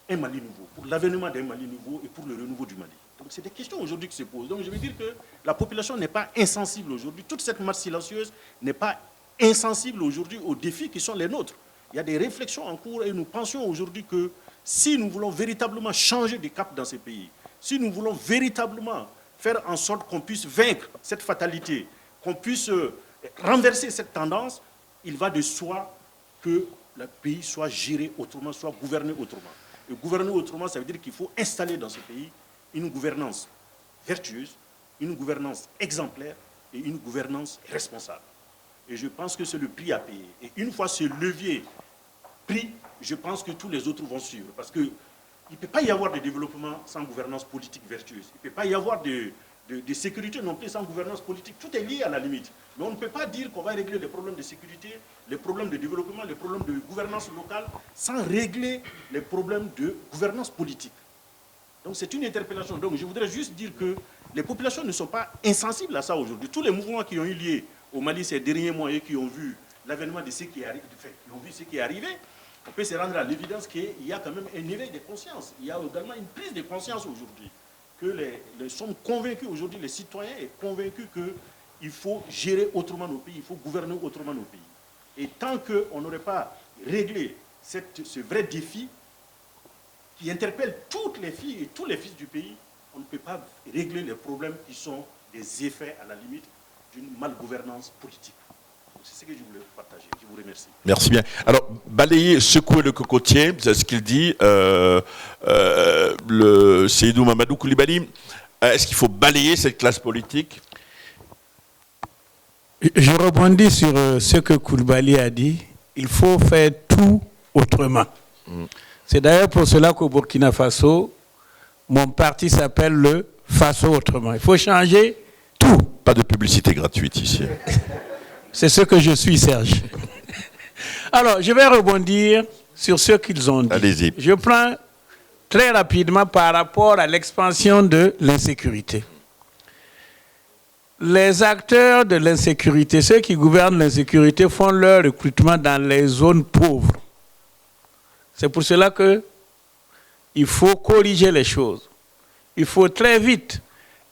un Mali nouveau, pour l'avènement d'un Mali nouveau et pour le renouveau du Mali? Donc c'est des questions aujourd'hui qui se posent. Donc je veux dire que la population n'est pas insensible aujourd'hui. Toute cette masse silencieuse n'est pas insensible aujourd'hui aux défis qui sont les nôtres. Il y a des réflexions en cours et nous pensions aujourd'hui que si nous voulons véritablement changer de cap dans ces pays, si nous voulons véritablement faire en sorte qu'on puisse vaincre cette fatalité, qu'on puisse renverser cette tendance, il va de soi que le pays soit géré autrement, soit gouverné autrement. Et gouverner autrement, ça veut dire qu'il faut installer dans ce pays une gouvernance vertueuse, une gouvernance exemplaire et une gouvernance responsable. Et je pense que c'est le prix à payer. Et une fois ce levier pris, je pense que tous les autres vont suivre. Parce qu'il ne peut pas y avoir de développement sans gouvernance politique vertueuse. Il ne peut pas y avoir de sécurité non plus sans gouvernance politique. Tout est lié à la limite. Mais on ne peut pas dire qu'on va régler les problèmes de sécurité, les problèmes de développement, les problèmes de gouvernance locale, sans régler les problèmes de gouvernance politique. Donc c'est une interpellation. Donc je voudrais juste dire que les populations ne sont pas insensibles à ça aujourd'hui. Tous les mouvements qui ont eu lieu au Mali ces derniers mois et qui ont vu l'avènement de ce qui est arrivé, on peut se rendre à l'évidence qu'il y a quand même un éveil de conscience. Il y a également une prise de conscience aujourd'hui. Que nous sommes convaincus aujourd'hui, les citoyens sont convaincus qu'il faut gérer autrement nos pays, il faut gouverner autrement nos pays. Et tant qu'on n'aurait pas réglé ce vrai défi qui interpelle toutes les filles et tous les fils du pays, on ne peut pas régler les problèmes qui sont des effets, à la limite, d'une malgouvernance politique. C'est ce que je voulais partager. Je vous remercie. Merci bien. Alors, balayer, secouer le cocotier, c'est ce qu'il dit, le Seydou Mamadou Koulibaly. Est-ce qu'il faut balayer cette classe politique? Je rebondis sur ce que Koulibaly a dit. Il faut faire tout autrement. C'est d'ailleurs pour cela qu'au Burkina Faso, mon parti s'appelle le Faso Autrement. Il faut changer tout. Pas de publicité gratuite ici. C'est ce que je suis, Serge. Alors, je vais rebondir sur ce qu'ils ont dit. Allez-y. Je prends très rapidement par rapport à l'expansion de l'insécurité. les acteurs de l'insécurité, ceux qui gouvernent l'insécurité, font leur recrutement dans les zones pauvres. C'est pour cela qu'il faut corriger les choses. Il faut très vite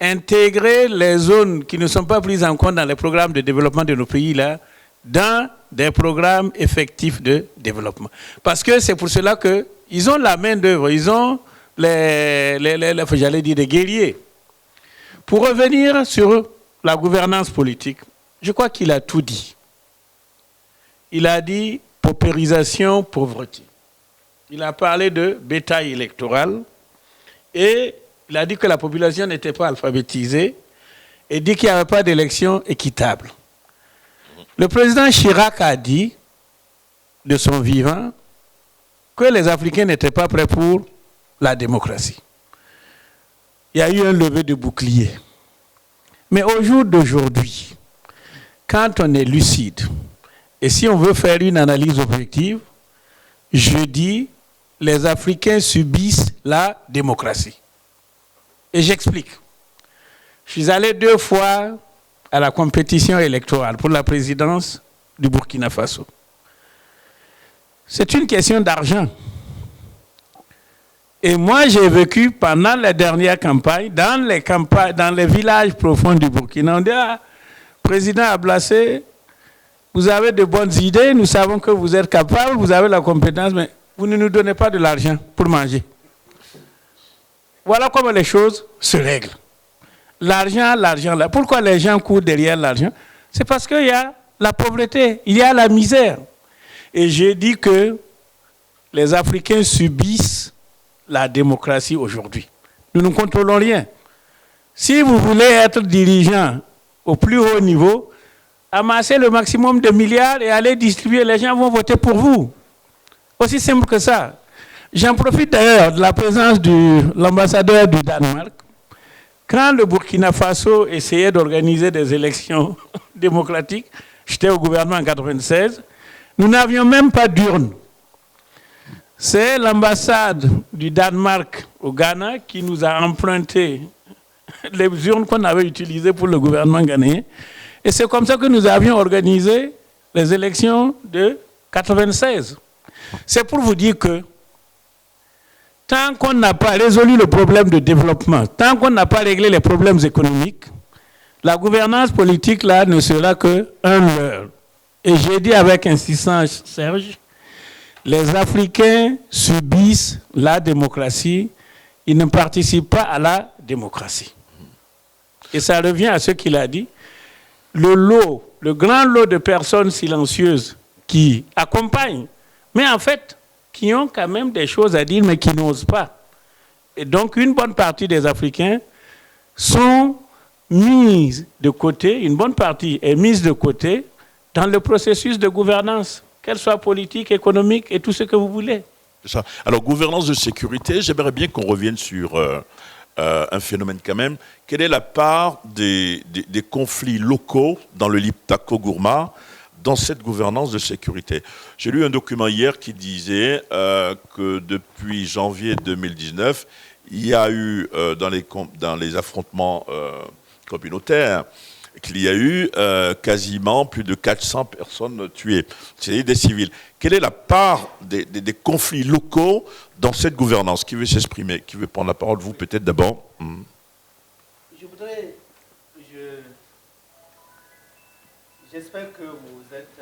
intégrer les zones qui ne sont pas prises en compte dans les programmes de développement de nos pays là, dans des programmes effectifs de développement. Parce que c'est pour cela qu'ils ont la main d'œuvre, ils ont j'allais dire des guerriers. Pour revenir sur la gouvernance politique, je crois qu'il a tout dit. Il a dit paupérisation, pauvreté. Il a parlé de bétail électoral et il a dit que la population n'était pas alphabétisée et dit qu'il n'y avait pas d'élection équitable. Le président Chirac a dit, de son vivant, que les Africains n'étaient pas prêts pour la démocratie. Il y a eu un lever de bouclier. Mais au jour d'aujourd'hui, quand on est lucide, et si on veut faire une analyse objective, je dis, les Africains subissent la démocratie. Et j'explique. Je suis allé 2 fois à la compétition électorale pour la présidence du Burkina Faso. C'est une question d'argent. Et moi, j'ai vécu pendant les dernières campagnes, dans les villages profonds du Burkina. On dit, président Ablassé, vous avez de bonnes idées, nous savons que vous êtes capable, vous avez la compétence, mais vous ne nous donnez pas de l'argent pour manger. Voilà comment les choses se règlent. L'argent, là. Pourquoi les gens courent derrière l'argent? C'est parce qu'il y a la pauvreté, il y a la misère. Et j'ai dit que les Africains subissent la démocratie aujourd'hui. Nous ne contrôlons rien. Si vous voulez être dirigeant au plus haut niveau, amassez le maximum de milliards et allez distribuer, les gens vont voter pour vous. Aussi simple que ça. J'en profite d'ailleurs de la présence de l'ambassadeur du Danemark. Quand le Burkina Faso essayait d'organiser des élections démocratiques, j'étais au gouvernement en 1996, nous n'avions même pas d'urne. C'est l'ambassade du Danemark au Ghana qui nous a emprunté les urnes qu'on avait utilisées pour le gouvernement ghanéen. Et c'est comme ça que nous avions organisé les élections de 1996. C'est pour vous dire que tant qu'on n'a pas résolu le problème de développement, tant qu'on n'a pas réglé les problèmes économiques, la gouvernance politique là ne sera qu'un leurre. Et j'ai dit avec insistance, Serge, les Africains subissent la démocratie, ils ne participent pas à la démocratie. Et ça revient à ce qu'il a dit. Le grand lot de personnes silencieuses qui accompagnent, mais en fait, qui ont quand même des choses à dire, mais qui n'osent pas. Et donc, une bonne partie des Africains sont mises de côté, une bonne partie est mise de côté dans le processus de gouvernance, qu'elle soit politique, économique et tout ce que vous voulez. Ça. Alors, gouvernance de sécurité, j'aimerais bien qu'on revienne sur un phénomène quand même. Quelle est la part des conflits locaux dans le Liptako-Gourma dans cette gouvernance de sécurité? J'ai lu un document hier qui disait que depuis janvier 2019, il y a eu dans les affrontements communautaires, qu'il y a eu quasiment plus de 400 personnes tuées, c'est-à-dire des civils. Quelle est la part des conflits locaux dans cette gouvernance? Qui veut s'exprimer? Qui veut prendre la parole? Vous, peut-être d'abord. J'espère que vous êtes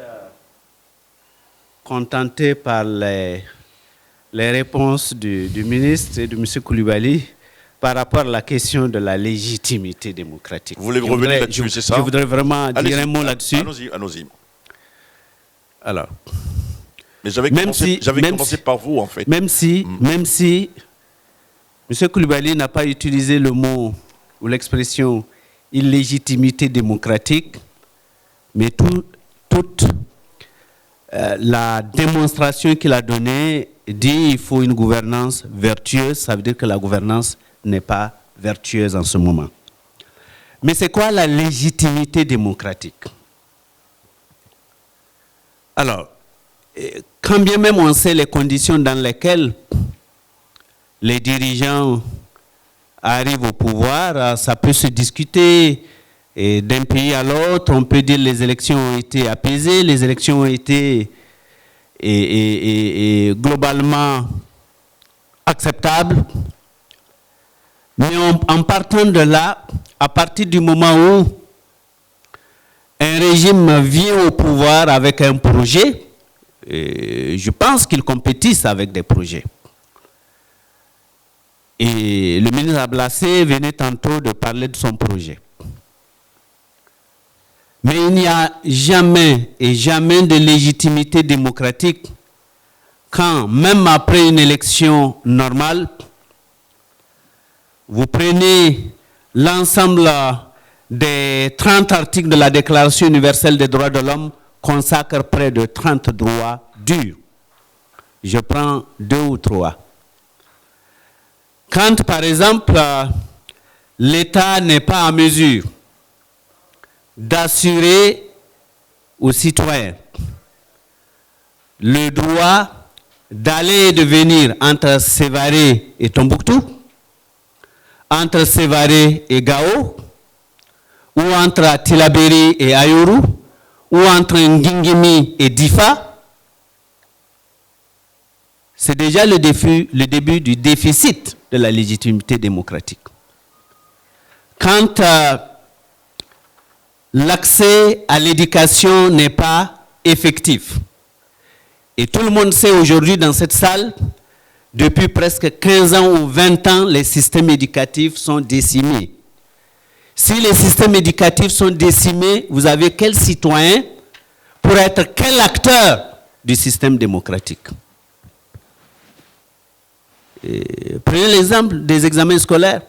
contenté par les réponses du ministre et de M. Koulibaly par rapport à la question de la légitimité démocratique. Vous voulez revenir là-dessus, c'est ça? Je voudrais vraiment dire un mot là-dessus. Allons-y. Alors, mais j'avais commencé par vous, en fait. Même si M. Koulibaly n'a pas utilisé le mot ou l'expression illégitimité démocratique, mais toute la démonstration qu'il a donnée dit qu'il faut une gouvernance vertueuse. Ça veut dire que la gouvernance n'est pas vertueuse en ce moment. Mais c'est quoi la légitimité démocratique? Alors, quand bien même on sait les conditions dans lesquelles les dirigeants arrivent au pouvoir, ça peut se discuter Et d'un pays à l'autre, on peut dire que les élections ont été apaisées, les élections ont été globalement acceptables. Mais en partant de là, à partir du moment où un régime vient au pouvoir avec un projet, je pense qu'ils compétissent avec des projets. Et le ministre Ablassé venait tantôt de parler de son projet. Mais il n'y a jamais de légitimité démocratique quand, même après une élection normale, vous prenez l'ensemble des 30 articles de la Déclaration universelle des droits de l'homme, consacrent près de 30 droits durs. Je prends 2 ou 3. Quand, par exemple, l'État n'est pas en mesure d'assurer aux citoyens le droit d'aller et de venir entre Sévaré et Tombouctou, entre Sévaré et Gao, ou entre Tillabéri et Ayoru, ou entre Ngingimi et Difa, c'est déjà le début du déficit de la légitimité démocratique. Quand l'accès à l'éducation n'est pas effectif, et tout le monde sait aujourd'hui dans cette salle, depuis presque 15 ans ou 20 ans, les systèmes éducatifs sont décimés. Si les systèmes éducatifs sont décimés, vous avez quel citoyen pour être quel acteur du système démocratique? Prenez l'exemple des examens scolaires.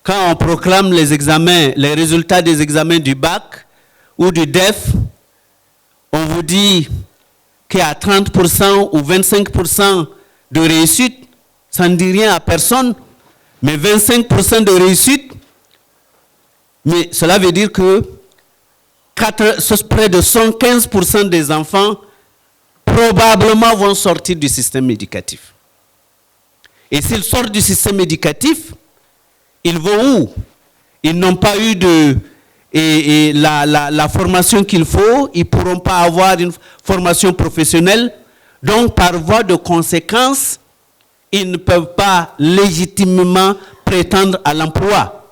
Quand on proclame les résultats des examens du bac ou du DEF, on vous dit qu'il y a 30% ou 25% de réussite, ça ne dit rien à personne, mais 25% de réussite, mais cela veut dire que près de 115% des enfants probablement vont sortir du système éducatif. Et s'ils sortent du système éducatif, ils vont où? Ils n'ont pas eu la formation qu'il faut, ils ne pourront pas avoir une formation professionnelle, donc par voie de conséquence, ils ne peuvent pas légitimement prétendre à l'emploi.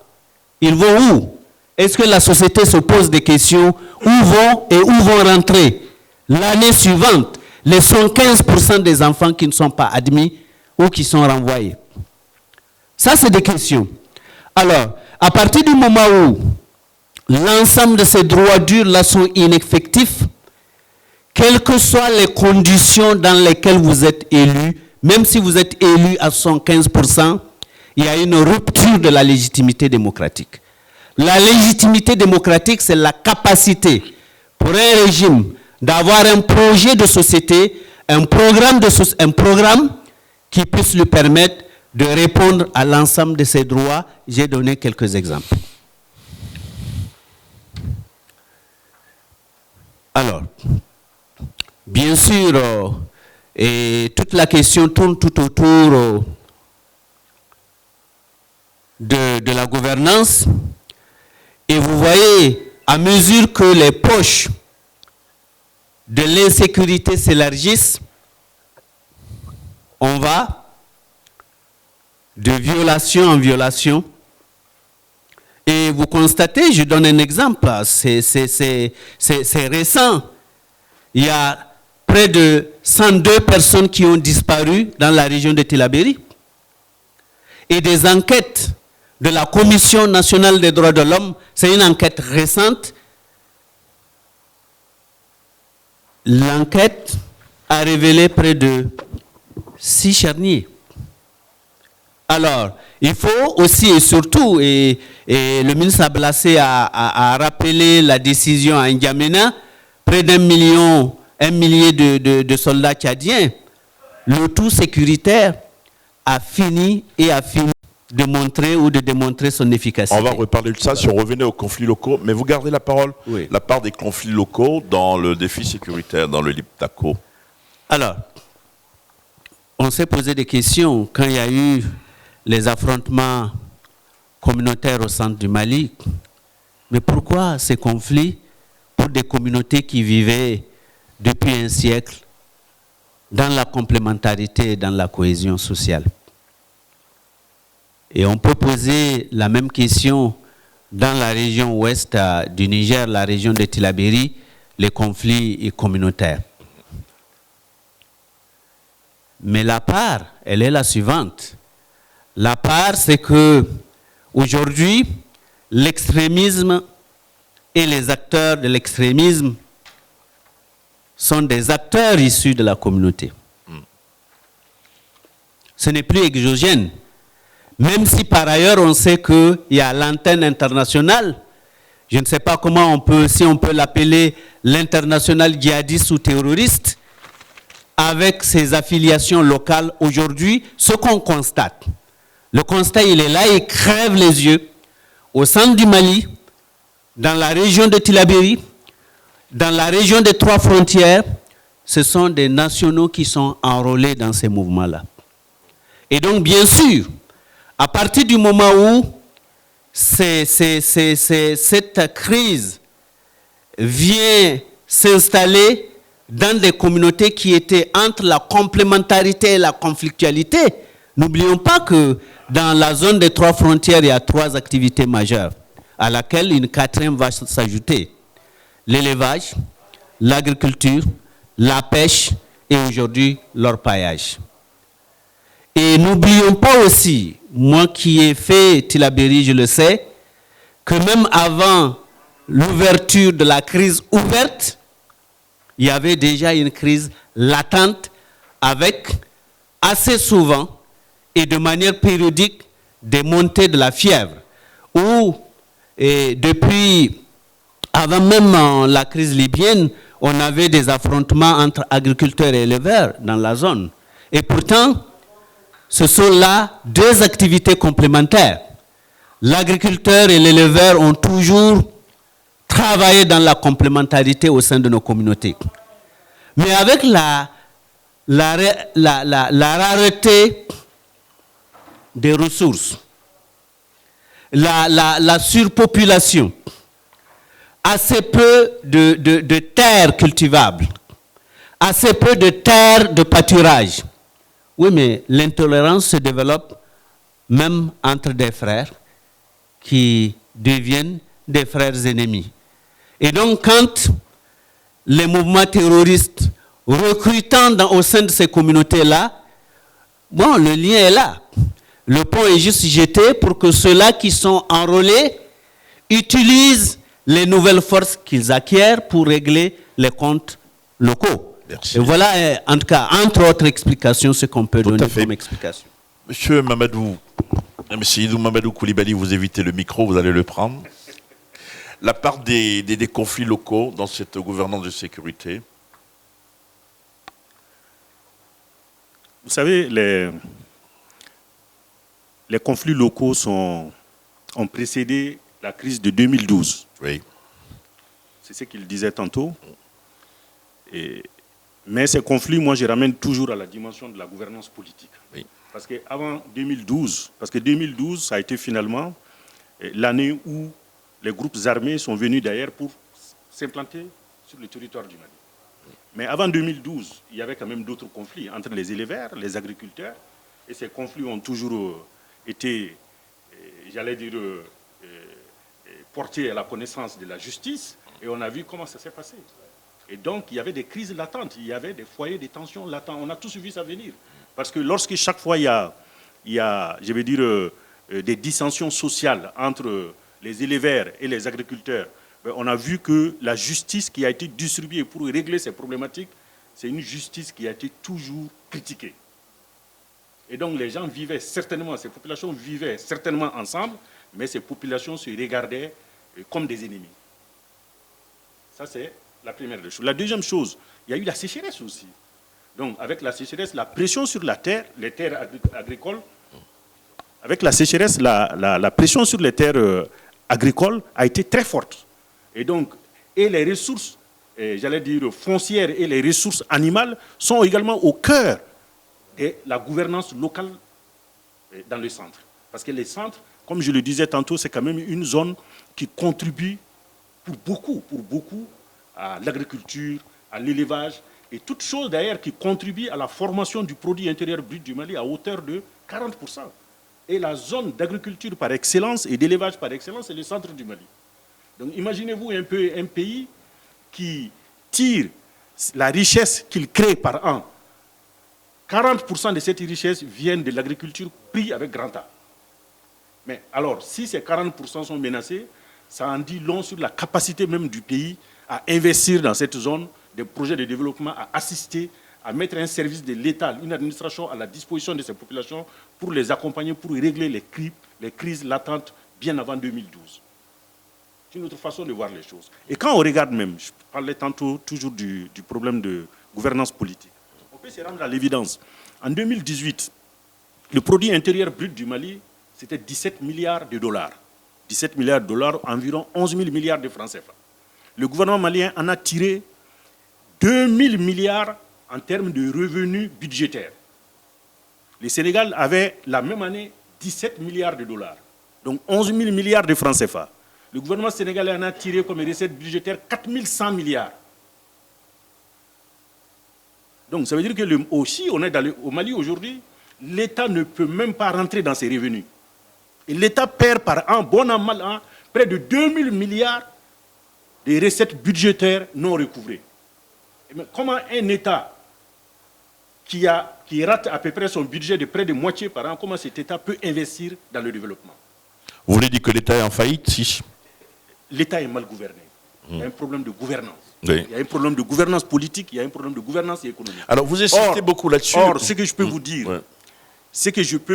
Ils vont où? Est-ce que la société se pose des questions? Où vont rentrer l'année suivante les 115% des enfants qui ne sont pas admis ou qui sont renvoyés? Ça, c'est des questions. Alors, à partir du moment où l'ensemble de ces droits durs-là sont ineffectifs, quelles que soient les conditions dans lesquelles vous êtes élu, même si vous êtes élu à 115%, il y a une rupture de la légitimité démocratique. La légitimité démocratique, c'est la capacité pour un régime d'avoir un projet de société, un programme qui puisse lui permettre de répondre à l'ensemble de ses droits. J'ai donné quelques exemples. Alors, bien sûr, et toute la question tourne tout autour de la gouvernance. Et vous voyez, à mesure que les poches de l'insécurité s'élargissent, on va de violation en violation. Et vous constatez, je donne un exemple, c'est récent. Il y a près de 102 personnes qui ont disparu dans la région de Tillabéri. Et des enquêtes de la Commission nationale des droits de l'homme, c'est une enquête récente. L'enquête a révélé près de 6 charniers. Alors, il faut aussi et surtout, et le ministre Ablassé a rappelé la décision à N'Djamena, près d'1 millier de soldats tchadiens, le tout sécuritaire a fini de montrer ou de démontrer son efficacité. On va reparler de ça si on revenait aux conflits locaux, mais vous gardez la parole, oui. La part des conflits locaux dans le défi sécuritaire, dans le Liptako. Alors, on s'est posé des questions quand il y a eu les affrontements communautaires au centre du Mali. Mais pourquoi ces conflits pour des communautés qui vivaient depuis un siècle dans la complémentarité et dans la cohésion sociale? Et on peut poser la même question dans la région ouest du Niger, la région de Tillabéri, les conflits communautaires. Mais la part, elle est la suivante. La part, c'est que aujourd'hui, l'extrémisme et les acteurs de l'extrémisme sont des acteurs issus de la communauté. Ce n'est plus exogène. Même si par ailleurs on sait qu'il y a l'antenne internationale, je ne sais pas comment on peut, si on peut l'appeler l'international djihadiste ou terroriste, avec ses affiliations locales aujourd'hui, ce qu'on constate. Le constat, il est là, il crève les yeux. Au centre du Mali, dans la région de Tillabéri, dans la région des trois frontières, ce sont des nationaux qui sont enrôlés dans ces mouvements-là. Et donc, bien sûr, à partir du moment où cette crise vient s'installer dans des communautés qui étaient entre la complémentarité et la conflictualité, n'oublions pas que dans la zone des trois frontières, il y a trois activités majeures, à laquelle une quatrième va s'ajouter. L'élevage, l'agriculture, la pêche et aujourd'hui l'orpaillage. Et n'oublions pas aussi, moi qui ai fait Tillabéri, je le sais, que même avant l'ouverture de la crise ouverte, il y avait déjà une crise latente avec assez souvent et de manière périodique des montées de la fièvre. Où, depuis, avant même la crise libyenne, on avait des affrontements entre agriculteurs et éleveurs dans la zone. Et pourtant, ce sont là deux activités complémentaires. L'agriculteur et l'éleveur ont toujours travaillé dans la complémentarité au sein de nos communautés. Mais avec la rareté des ressources, la surpopulation, assez peu de terres cultivables, assez peu de terres de pâturage. Oui, mais l'intolérance se développe même entre des frères qui deviennent des frères ennemis. Et donc, quand les mouvements terroristes recrutant au sein de ces communautés-là, bon, le lien est là. Le pont est juste jeté pour que ceux-là qui sont enrôlés utilisent les nouvelles forces qu'ils acquièrent pour régler les comptes locaux. Merci. Et voilà, en tout cas, entre autres explications, ce qu'on peut donner comme explication. Monsieur Mamadou, Monsieur Idou Mamadou Koulibaly, vous évitez le micro, vous allez le prendre. La part des conflits locaux dans cette gouvernance de sécurité. Vous savez, les conflits locaux ont précédé la crise de 2012. Oui. C'est ce qu'il disait tantôt. Mais ces conflits, moi, je ramène toujours à la dimension de la gouvernance politique. Oui. Parce qu'avant 2012, ça a été finalement l'année où les groupes armés sont venus d'ailleurs pour s'implanter sur le territoire du Mali. Mais avant 2012, il y avait quand même d'autres conflits entre les éleveurs, les agriculteurs, et ces conflits ont toujours été, j'allais dire, portés à la connaissance de la justice, et on a vu comment ça s'est passé. Et donc, il y avait des crises latentes, il y avait des foyers de tensions latents. On a tous vu ça venir. Parce que lorsque chaque fois il y a je vais dire, des dissensions sociales entre les éleveurs et les agriculteurs, on a vu que la justice qui a été distribuée pour régler ces problématiques, c'est une justice qui a été toujours critiquée. Et donc les gens vivaient certainement, ces populations vivaient certainement ensemble, mais ces populations se regardaient comme des ennemis. Ça, c'est la première des choses. La deuxième chose, il y a eu la sécheresse aussi. Donc, avec la sécheresse, la pression sur la terre, les terres agricoles, avec la sécheresse, la pression sur les terres agricoles a été très forte. Et donc, et les ressources, j'allais dire foncières et les ressources animales sont également au cœur de la gouvernance locale dans le centre. Parce que les centres, comme je le disais tantôt, c'est quand même une zone qui contribue pour beaucoup à l'agriculture, à l'élevage, et toutes choses d'ailleurs qui contribuent à la formation du produit intérieur brut du Mali à hauteur de 40%. Et la zone d'agriculture par excellence et d'élevage par excellence, c'est le centre du Mali. Donc imaginez-vous un peu un pays qui tire la richesse qu'il crée par an. 40% de cette richesse viennent de l'agriculture prise avec grand A. Mais alors, si ces 40% sont menacés, ça en dit long sur la capacité même du pays à investir dans cette zone, des projets de développement, à assister, à mettre un service de l'État, une administration à la disposition de ces populations pour les accompagner, pour régler les crises latentes bien avant 2012. C'est une autre façon de voir les choses. Et quand on regarde même, je parlais tantôt toujours du problème de gouvernance politique, on peut se rendre à l'évidence. En 2018, le produit intérieur brut du Mali, c'était 17 milliards de dollars. 17 milliards de dollars, environ 11 000 milliards de francs CFA. Le gouvernement malien en a tiré 2 000 milliards en termes de revenus budgétaires. Le Sénégal avait la même année 17 milliards de dollars, donc 11 000 milliards de francs CFA. Le gouvernement sénégalais en a tiré comme recette budgétaire 4 100 milliards. Donc ça veut dire que aussi, on est au Mali aujourd'hui, l'État ne peut même pas rentrer dans ses revenus. Et l'État perd par an, bon an, mal an, près de 2 000 milliards de recettes budgétaires non recouvrées. Mais comment un État qui rate à peu près son budget de près de moitié par an, comment cet État peut investir dans le développement? Vous voulez dire que l'État est en faillite, si? L'État est mal gouverné. Il y a un problème de gouvernance. Oui. Il y a un problème de gouvernance politique, il y a un problème de gouvernance économique. Alors vous insistez beaucoup là-dessus. Or, ce que je peux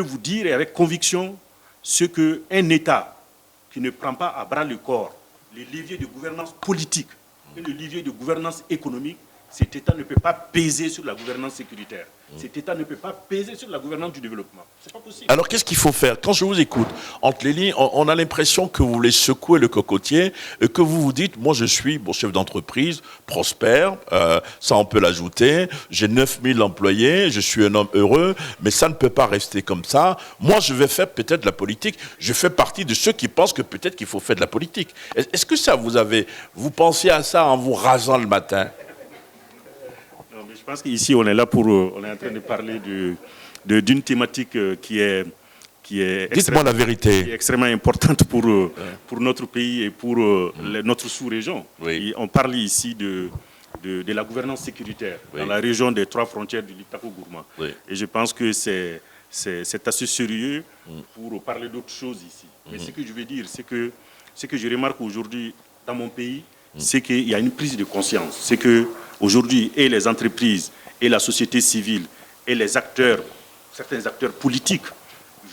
vous dire, et avec conviction, c'est qu'un État qui ne prend pas à bras le corps les leviers de gouvernance politique et le levier de gouvernance économique, cet État ne peut pas peser sur la gouvernance sécuritaire. Cet État ne peut pas peser sur la gouvernance du développement. C'est pas possible. Alors qu'est-ce qu'il faut faire? Quand je vous écoute, entre les lignes, on a l'impression que vous voulez secouer le cocotier et que vous vous dites, moi je suis chef d'entreprise, prospère, ça on peut l'ajouter, j'ai 9000 employés, je suis un homme heureux, mais ça ne peut pas rester comme ça. Moi je vais faire peut-être de la politique, je fais partie de ceux qui pensent que peut-être qu'il faut faire de la politique. Est-ce que ça vous pensez à ça en vous rasant le matin? Je pense qu'ici, on est là on est en train de parler d'une thématique qui est Dites-moi la vérité. Qui est extrêmement importante pour notre pays et pour notre sous-région. Oui. On parle ici de la gouvernance sécuritaire dans la région des 3 frontières du Liptako-Gourma. Oui. Et je pense que c'est assez sérieux pour parler d'autres choses ici. Mais ce que je veux dire, c'est que ce que je remarque aujourd'hui dans mon pays, c'est qu'il y a une prise de conscience. C'est que aujourd'hui, et les entreprises, et la société civile, et les acteurs, certains acteurs politiques,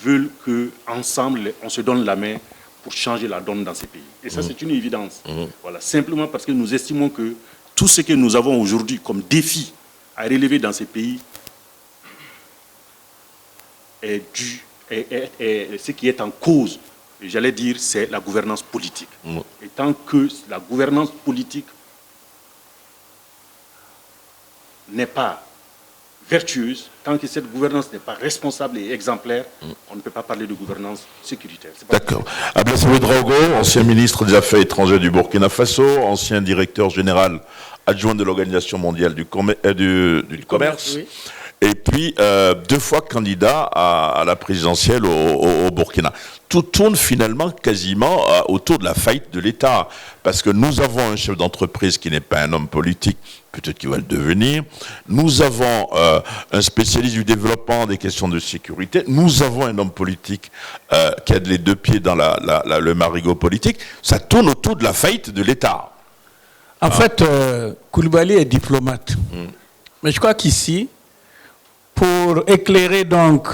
veulent qu'ensemble, on se donne la main pour changer la donne dans ces pays. Et ça, c'est une évidence. Voilà, simplement parce que nous estimons que tout ce que nous avons aujourd'hui comme défi à relever dans ces pays est ce qui est en cause. Et j'allais dire, c'est la gouvernance politique. Et tant que la gouvernance politique n'est pas vertueuse, tant que cette gouvernance n'est pas responsable et exemplaire, on ne peut pas parler de gouvernance sécuritaire. D'accord. Ablassou Ouédraogo, ancien ministre des Affaires étrangères du Burkina Faso, ancien directeur général adjoint de l'Organisation mondiale du commerce. Oui. Et puis 2 fois candidat à la présidentielle au Burkina. Tout tourne finalement quasiment autour de la faillite de l'État. Parce que nous avons un chef d'entreprise qui n'est pas un homme politique, peut-être qu'il va le devenir. Nous avons un spécialiste du développement des questions de sécurité. Nous avons un homme politique qui a les 2 pieds dans le marigot politique. Ça tourne autour de la faillite de l'État. En fait, Coulibaly est diplomate. Mais je crois qu'ici, pour éclairer donc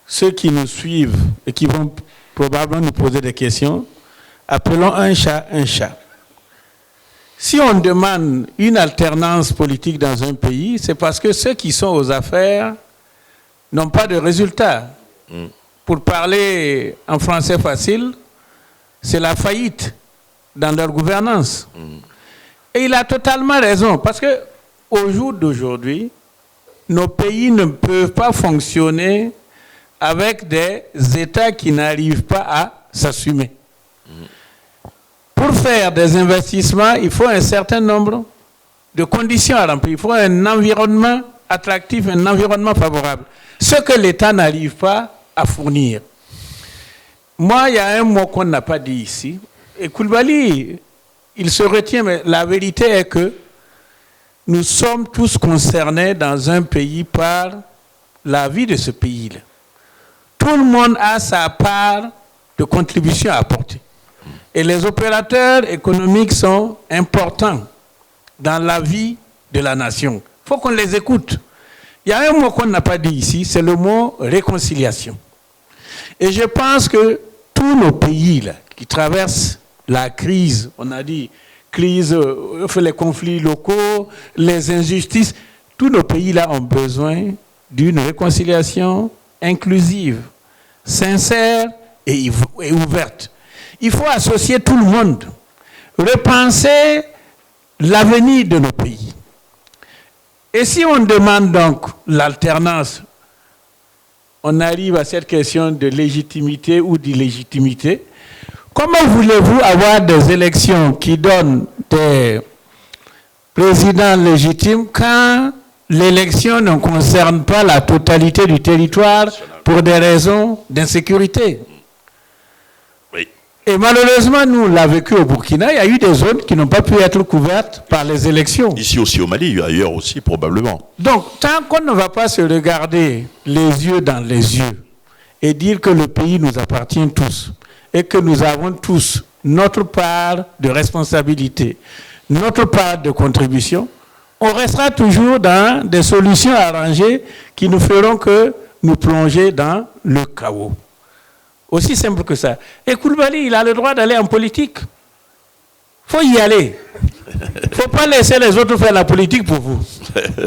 ceux qui nous suivent et qui vont probablement nous poser des questions, appelons un chat un chat. Si on demande une alternance politique dans un pays, c'est parce que ceux qui sont aux affaires n'ont pas de résultats. Pour parler en français facile, c'est la faillite dans leur gouvernance. Et il a totalement raison, parce qu'au jour d'aujourd'hui, nos pays ne peuvent pas fonctionner avec des États qui n'arrivent pas à s'assumer. Pour faire des investissements, il faut un certain nombre de conditions à remplir. Il faut un environnement attractif, un environnement favorable. Ce que l'État n'arrive pas à fournir. Moi, il y a un mot qu'on n'a pas dit ici. Et Coulibaly, il se retient, mais la vérité est que nous sommes tous concernés dans un pays par la vie de ce pays-là. Tout le monde a sa part de contribution à apporter. Et les opérateurs économiques sont importants dans la vie de la nation. Il faut qu'on les écoute. Il y a un mot qu'on n'a pas dit ici, c'est le mot réconciliation. Et je pense que tous nos pays là, qui traversent la crise, on a dit crise, les conflits locaux, les injustices, tous nos pays là ont besoin d'une réconciliation inclusive, sincère et ouverte. Il faut associer tout le monde, repenser l'avenir de nos pays. Et si on demande donc l'alternance, on arrive à cette question de légitimité ou d'illégitimité. Comment voulez-vous avoir des élections qui donnent des présidents légitimes quand l'élection ne concerne pas la totalité du territoire pour des raisons d'insécurité? Oui. Et malheureusement, nous, on l'a vécu au Burkina, il y a eu des zones qui n'ont pas pu être couvertes par les élections. Ici aussi au Mali, ailleurs aussi probablement. Donc, tant qu'on ne va pas se regarder les yeux dans les yeux et dire que le pays nous appartient tous et que nous avons tous notre part de responsabilité, notre part de contribution, on restera toujours dans des solutions arrangées qui nous feront que nous plonger dans le chaos. Aussi simple que ça. Et Coulibaly, il a le droit d'aller en politique. Il faut y aller. Il ne faut pas laisser les autres faire la politique pour vous.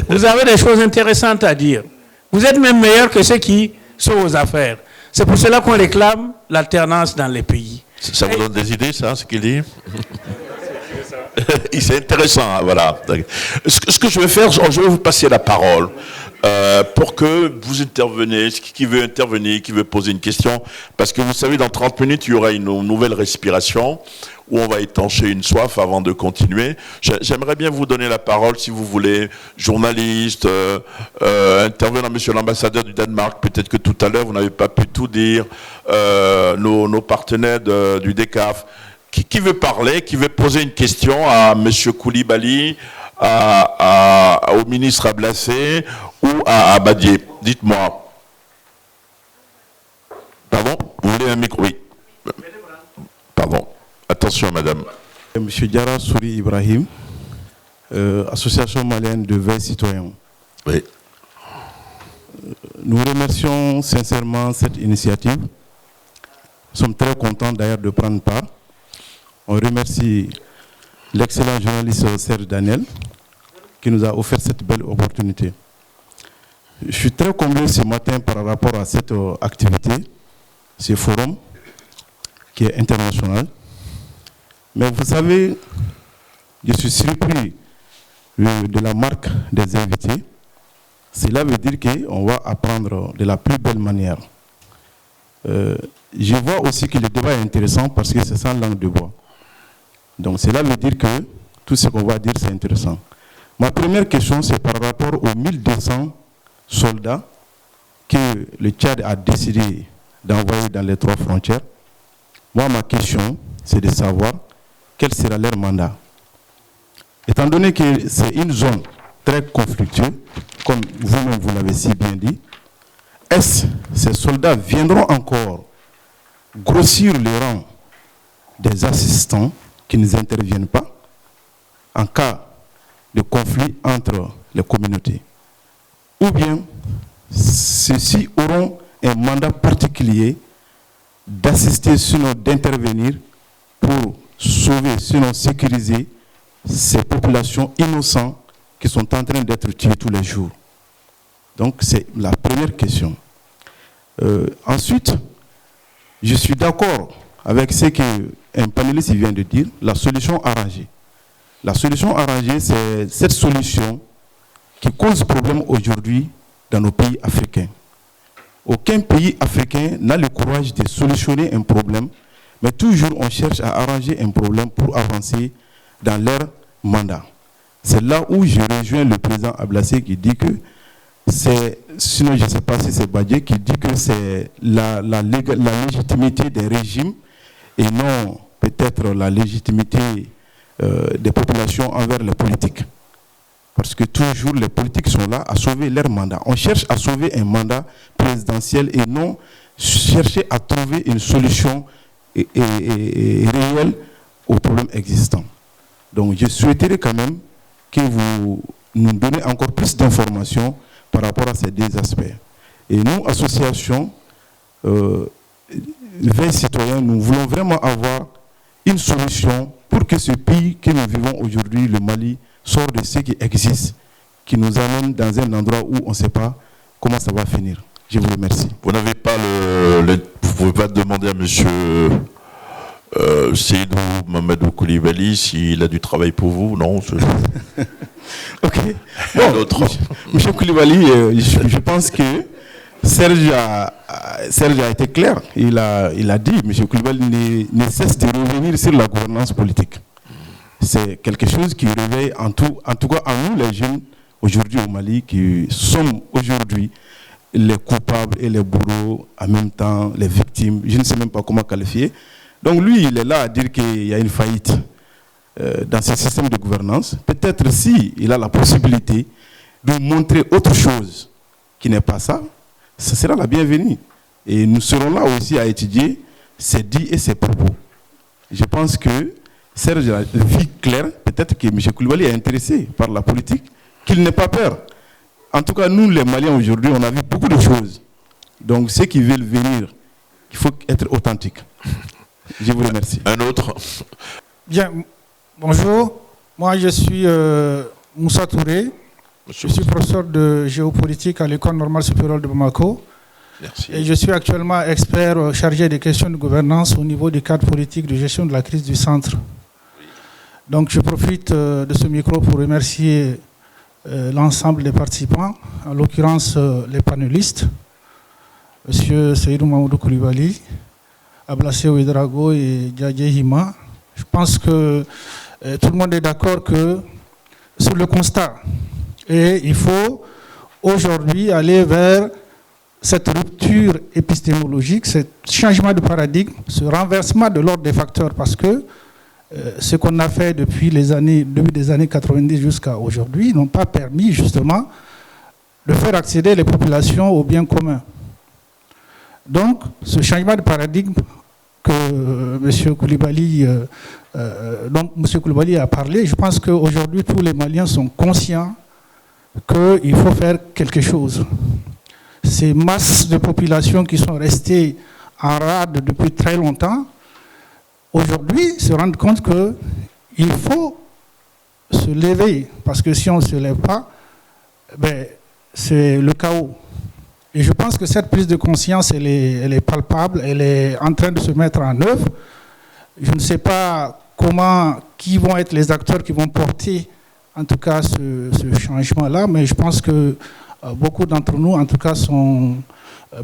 Vous avez des choses intéressantes à dire. Vous êtes même meilleur que ceux qui sont aux affaires. C'est pour cela qu'on réclame l'alternance dans les pays. Ça vous donne des idées, ça, ce qu'il dit? C'est intéressant, hein, voilà. Ce que je vais faire, je vais vous passer la parole pour que vous interveniez, qui veut intervenir, qui veut poser une question, parce que vous savez, dans 30 minutes, il y aura une nouvelle respiration où on va étancher une soif avant de continuer. J'aimerais bien vous donner la parole, si vous voulez, journaliste, intervenant, monsieur l'ambassadeur du Danemark, peut-être que tout à l'heure, vous n'avez pas pu tout dire, nos partenaires du DECAF. Qui veut parler, qui veut poser une question à M. Coulibaly, au ministre Ablassé ou à Badié? Dites-moi. Pardon? Vous voulez un micro? Oui. Pardon. Attention, madame. Monsieur Diarra Souri Ibrahim, Association malienne de veille citoyen. Oui. Nous remercions sincèrement cette initiative. Nous sommes très contents d'ailleurs de prendre part. On remercie l'excellent journaliste Serge Daniel qui nous a offert cette belle opportunité. Je suis très comblé ce matin par rapport à cette activité, ce forum qui est international. Mais vous savez, je suis surpris de la marque des invités. Cela veut dire qu'on va apprendre de la plus belle manière. Je vois aussi que le débat est intéressant parce que c'est sans langue de bois. Donc cela veut dire que tout ce qu'on va dire, c'est intéressant. Ma première question, c'est par rapport aux 1200 soldats que le Tchad a décidé d'envoyer dans les 3 frontières. Moi, ma question, c'est de savoir quel sera leur mandat. Étant donné que c'est une zone très conflictueuse, comme vous-même vous l'avez si bien dit, est-ce que ces soldats viendront encore grossir les rangs des assistants qui ne interviennent pas en cas de conflit entre les communautés? Ou bien ceux-ci auront un mandat particulier d'assister, sinon d'intervenir pour sauver, sinon sécuriser ces populations innocentes qui sont en train d'être tuées tous les jours. Donc c'est la première question. Ensuite, je suis d'accord avec ce qu'un panéliste vient de dire, la solution arrangée. La solution arrangée, c'est cette solution qui cause problème aujourd'hui dans nos pays africains. Aucun pays africain n'a le courage de solutionner un problème, mais toujours on cherche à arranger un problème pour avancer dans leur mandat. C'est là où je rejoins le président Ablassé qui dit que c'est, sinon je ne sais pas si c'est Badie qui dit que c'est la légitimité des régimes et non peut-être la légitimité des populations envers les politiques. Parce que toujours les politiques sont là à sauver leur mandat. On cherche à sauver un mandat présidentiel et non chercher à trouver une solution réelle aux problèmes existants. Donc je souhaiterais quand même que vous nous donnez encore plus d'informations par rapport à ces deux aspects. Et nous, association 20 citoyens, nous voulons vraiment avoir une solution pour que ce pays que nous vivons aujourd'hui, le Mali, sorte de ce qui existe, qui nous amène dans un endroit où on ne sait pas comment ça va finir. Je vous remercie. Vous n'avez pas vous pouvez pas demander à monsieur Seydou Mamadou Koulibaly s'il a du travail pour vous, non? Ok. Bon, monsieur Koulibaly, je pense que Serge a été clair. Il a dit, monsieur Koulibaly ne cesse de revenir sur la gouvernance politique. C'est quelque chose qui réveille en tout cas en nous les jeunes aujourd'hui au Mali qui sommes aujourd'hui les coupables et les bourreaux en même temps, les victimes, je ne sais même pas comment qualifier. Donc lui, il est là à dire qu'il y a une faillite dans ce système de gouvernance. Peut-être s'il a la possibilité de montrer autre chose qui n'est pas ça, ce sera la bienvenue. Et nous serons là aussi à étudier ses dits et ses propos. Je pense que Serge a vu clair, peut-être que M. Koulibaly est intéressé par la politique, qu'il n'ait pas peur. En tout cas, nous, les Maliens, aujourd'hui, on a vu beaucoup de choses. Donc, ceux qui veulent venir, il faut être authentique. Je vous remercie. Un autre. Bien, bonjour. Moi, je suis Moussa Touré. Je suis professeur de géopolitique à l'École normale supérieure de Bamako. Merci. Et je suis actuellement expert chargé des questions de gouvernance au niveau du cadre politique de gestion de la crise du centre. Donc je profite de ce micro pour remercier l'ensemble des participants, en l'occurrence les panélistes, M. Seydou Mamadou Koulibaly, Ablassé Ouedraogo et Diadje Hima. Je pense que tout le monde est d'accord sur le constat. Et il faut aujourd'hui aller vers cette rupture épistémologique, ce changement de paradigme, ce renversement de l'ordre des facteurs, parce que ce qu'on a fait depuis les années 90 jusqu'à aujourd'hui n'ont pas permis justement de faire accéder les populations aux biens communs. Donc, ce changement de paradigme que M. Koulibaly a parlé, je pense qu'aujourd'hui tous les Maliens sont conscients qu'il faut faire quelque chose. Ces masses de population qui sont restées en rade depuis très longtemps, aujourd'hui se rendent compte qu'il faut se lever, parce que si on ne se lève pas, c'est le chaos. Et je pense que cette prise de conscience, elle est palpable, elle est en train de se mettre en œuvre. Je ne sais pas qui vont être les acteurs qui vont porter en tout cas ce changement-là, mais je pense que beaucoup d'entre nous, en tout cas, sont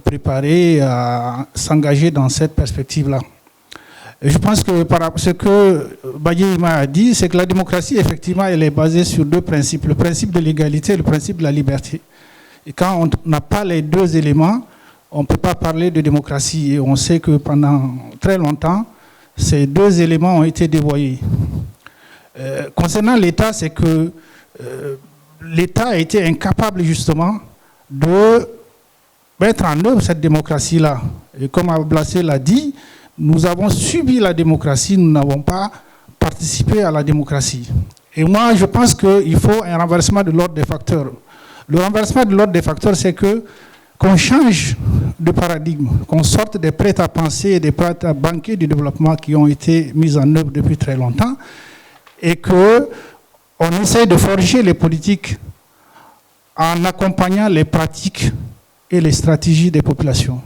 préparés à s'engager dans cette perspective-là. Et je pense que ce que Badie a dit, c'est que la démocratie, effectivement, elle est basée sur deux principes, le principe de l'égalité et le principe de la liberté. Et quand on n'a pas les deux éléments, on ne peut pas parler de démocratie. Et on sait que pendant très longtemps, ces deux éléments ont été dévoyés. Concernant l'État, c'est que l'État a été incapable justement de mettre en œuvre cette démocratie-là. Et comme Ablassé l'a dit, nous avons subi la démocratie, nous n'avons pas participé à la démocratie. Et moi, je pense qu'il faut un renversement de l'ordre des facteurs. Le renversement de l'ordre des facteurs, c'est qu'on change de paradigme, qu'on sorte des prêts-à-penser et des prêts-à-banquer du développement qui ont été mis en œuvre depuis très longtemps, et qu'on essaie de forger les politiques en accompagnant les pratiques et les stratégies des populations.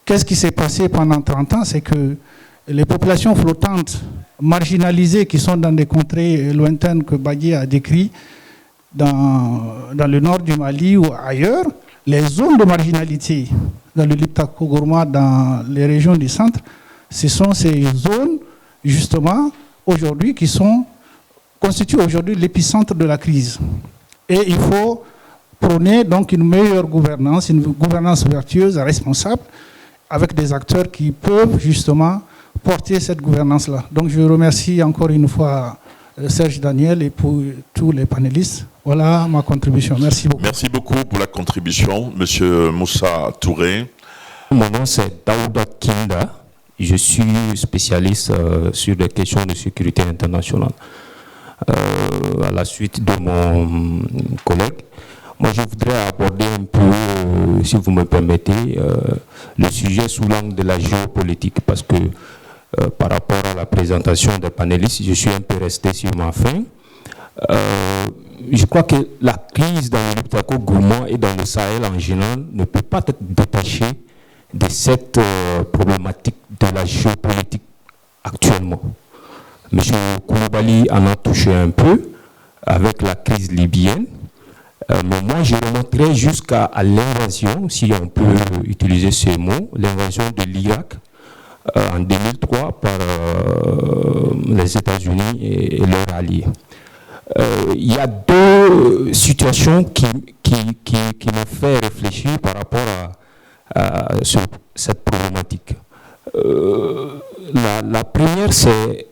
Qu'est-ce qui s'est passé pendant 30 ans? C'est que les populations flottantes, marginalisées, qui sont dans des contrées lointaines que Badie a décrites, dans le nord du Mali ou ailleurs, les zones de marginalité dans le Liptako-Gourma, dans les régions du centre, ce sont ces zones, justement, aujourd'hui, qui constituent aujourd'hui l'épicentre de la crise. Et il faut prôner donc une meilleure gouvernance, une gouvernance vertueuse, responsable, avec des acteurs qui peuvent justement porter cette gouvernance-là. Donc je remercie encore une fois Serge Daniel et pour tous les panélistes. Voilà ma contribution. Merci beaucoup. Merci beaucoup pour la contribution, Monsieur Moussa Touré. Mon nom c'est Daouda Kinda. Je suis spécialiste sur des questions de sécurité internationale. À la suite de mon collègue, moi je voudrais aborder un peu, si vous me permettez, le sujet sous l'angle de la géopolitique, parce que par rapport à la présentation des panélistes, je suis un peu resté sur ma faim. Je crois que la crise dans le Liptako-Gourma et dans le Sahel en général ne peut pas être détachée de cette problématique de la géopolitique actuellement. M. Koulibaly en a touché un peu avec la crise libyenne, mais moi je remonterai jusqu'à l'invasion, si on peut utiliser ces mots, l'invasion de l'Irak en 2003 par les États-Unis et leurs alliés. Il y a deux situations qui me font réfléchir par rapport à cette problématique. La première, c'est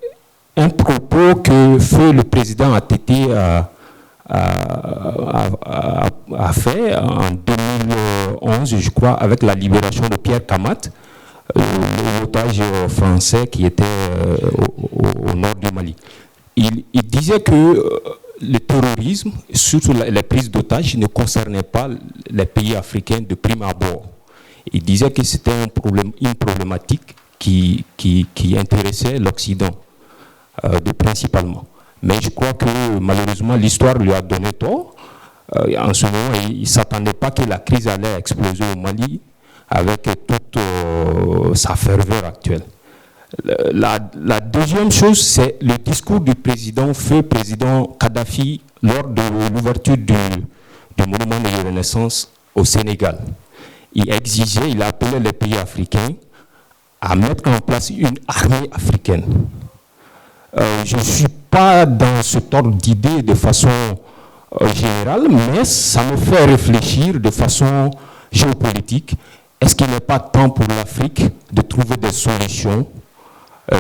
un propos que fait le président ATT a fait en 2011, je crois, avec la libération de Pierre Kamat, l'otage français qui était au nord du Mali. Il disait que le terrorisme, surtout les prises d'otages, ne concernait pas les pays africains de prime abord. Il disait que c'était une problématique qui intéressait l'Occident, principalement. Mais je crois que malheureusement l'histoire lui a donné tort. En ce moment, il ne s'attendait pas que la crise allait exploser au Mali avec toute sa ferveur actuelle. La deuxième chose, c'est le discours du feu président Kadhafi lors de l'ouverture du monument de la Renaissance au Sénégal. Il appelait les pays africains à mettre en place une armée africaine. Je ne suis pas dans ce ordre d'idée de façon générale, mais ça me fait réfléchir de façon géopolitique. Est-ce qu'il n'est pas temps pour l'Afrique de trouver des solutions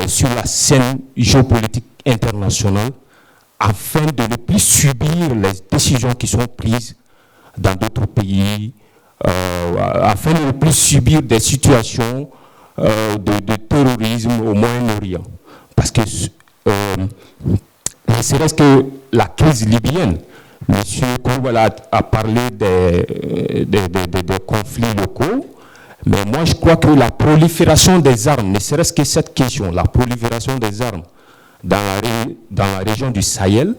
sur la scène géopolitique internationale afin de ne plus subir les décisions qui sont prises dans d'autres pays, afin de ne plus subir des situations de terrorisme au Moyen-Orient? Parce que ne serait-ce que la crise libyenne, M. Koulibaly a parlé des conflits locaux, mais moi je crois que la prolifération des armes, ne serait-ce que cette question, la prolifération des armes dans la région du Sahel,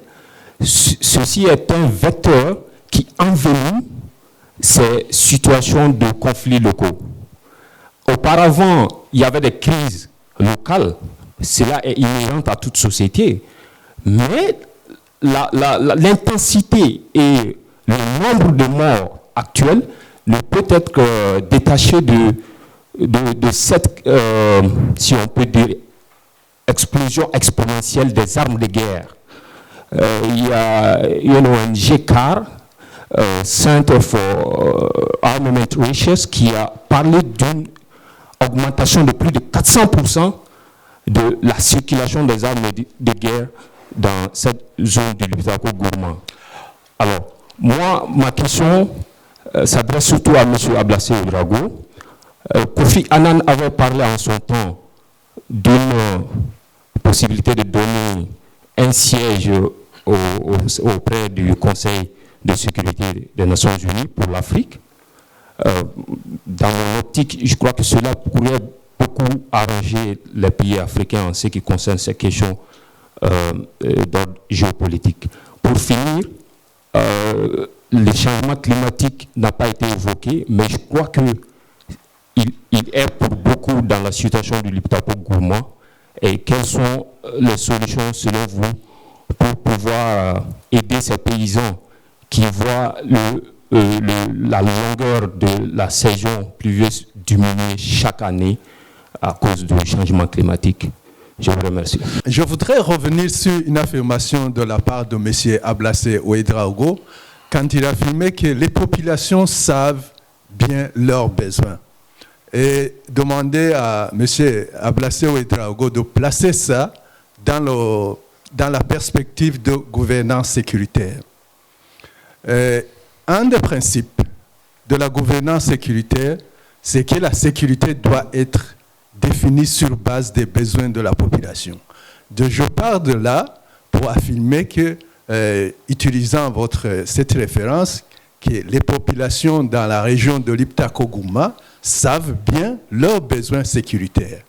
ceci est un vecteur qui envenime ces situations de conflits locaux. Auparavant, il y avait des crises locales, cela est inhérent à toute société, mais l'intensité et le nombre de morts actuels ne peut être détaché de cette, si on peut dire, explosion exponentielle des armes de guerre. Il y a une ONG CAR, Center for Armament Research, qui a parlé d'une augmentation de plus de 400% de la circulation des armes de guerre dans cette zone du Liptako-Gourma. Alors, moi, ma question s'adresse surtout à M. Ablassé Ouedraogo. Kofi Annan avait parlé en son temps d'une possibilité de donner un siège auprès du Conseil de sécurité des Nations Unies pour l'Afrique. Dans mon optique, je crois que cela pourrait beaucoup arranger les pays africains en ce qui concerne ces questions d'ordre géopolitique. Pour finir, le changement climatique n'a pas été évoqué, mais je crois qu'il est pour beaucoup dans la situation du Liptako-Gourma. Et quelles sont les solutions, selon vous, pour pouvoir aider ces paysans qui voient la longueur de la saison pluvieuse diminue chaque année à cause du changement climatique. Je vous remercie. Je voudrais revenir sur une affirmation de la part de M. Ablassé Ouédraogo quand il a affirmé que les populations savent bien leurs besoins. Et demander à M. Ablassé Ouédraogo de placer ça dans la perspective de gouvernance sécuritaire. Un des principes de la gouvernance sécuritaire, c'est que la sécurité doit être définie sur base des besoins de la population. Je pars de là pour affirmer que, utilisant cette référence, que les populations dans la région de l'Iptako-Gourma savent bien leurs besoins sécuritaires.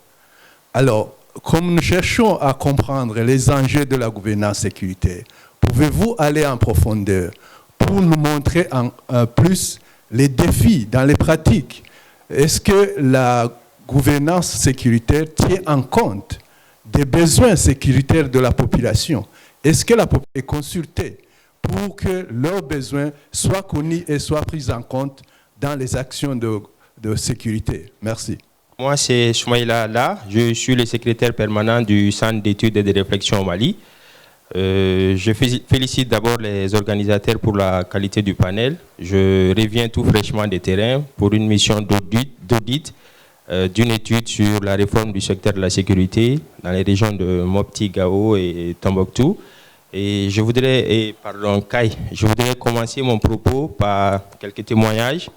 Alors, comme nous cherchons à comprendre les enjeux de la gouvernance sécuritaire, pouvez-vous aller en profondeur pour nous montrer en plus les défis dans les pratiques? Est-ce que la gouvernance sécuritaire tient en compte des besoins sécuritaires de la population? Est-ce que la population est consultée pour que leurs besoins soient connus et soient pris en compte dans les actions de sécurité? Merci. Moi, c'est Soumaïla Allah. Je suis le secrétaire permanent du Centre d'études et de réflexion au Mali. Je félicite d'abord les organisateurs pour la qualité du panel. Je reviens tout fraîchement des terrains pour une mission d'audit d'une étude sur la réforme du secteur de la sécurité dans les régions de Mopti, Gao et Tombouctou. Et je voudrais commencer mon propos par quelques témoignages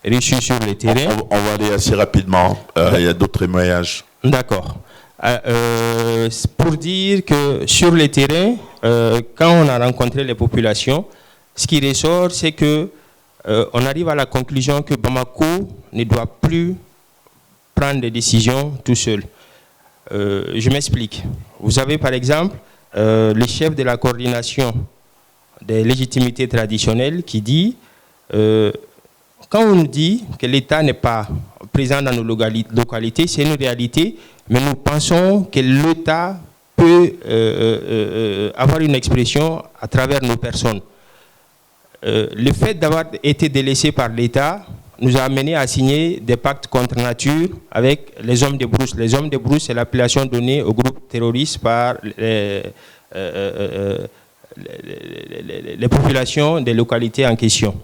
reçus sur le terrain. On va aller assez rapidement. Il y a d'autres témoignages. D'accord. Pour dire que sur le terrain, quand on a rencontré les populations, ce qui ressort, c'est que on arrive à la conclusion que Bamako ne doit plus prendre des décisions tout seul. Je m'explique. Vous avez par exemple le chef de la coordination des légitimités traditionnelles qui dit quand on nous dit que l'État n'est pas présent dans nos localités, c'est une réalité, mais nous pensons que l'État peut avoir une expression à travers nos personnes. Le fait d'avoir été délaissé par l'État nous a amené à signer des pactes contre nature avec les hommes de brousse. Les hommes de brousse, c'est l'appellation donnée au groupe terroriste par les populations des localités en question.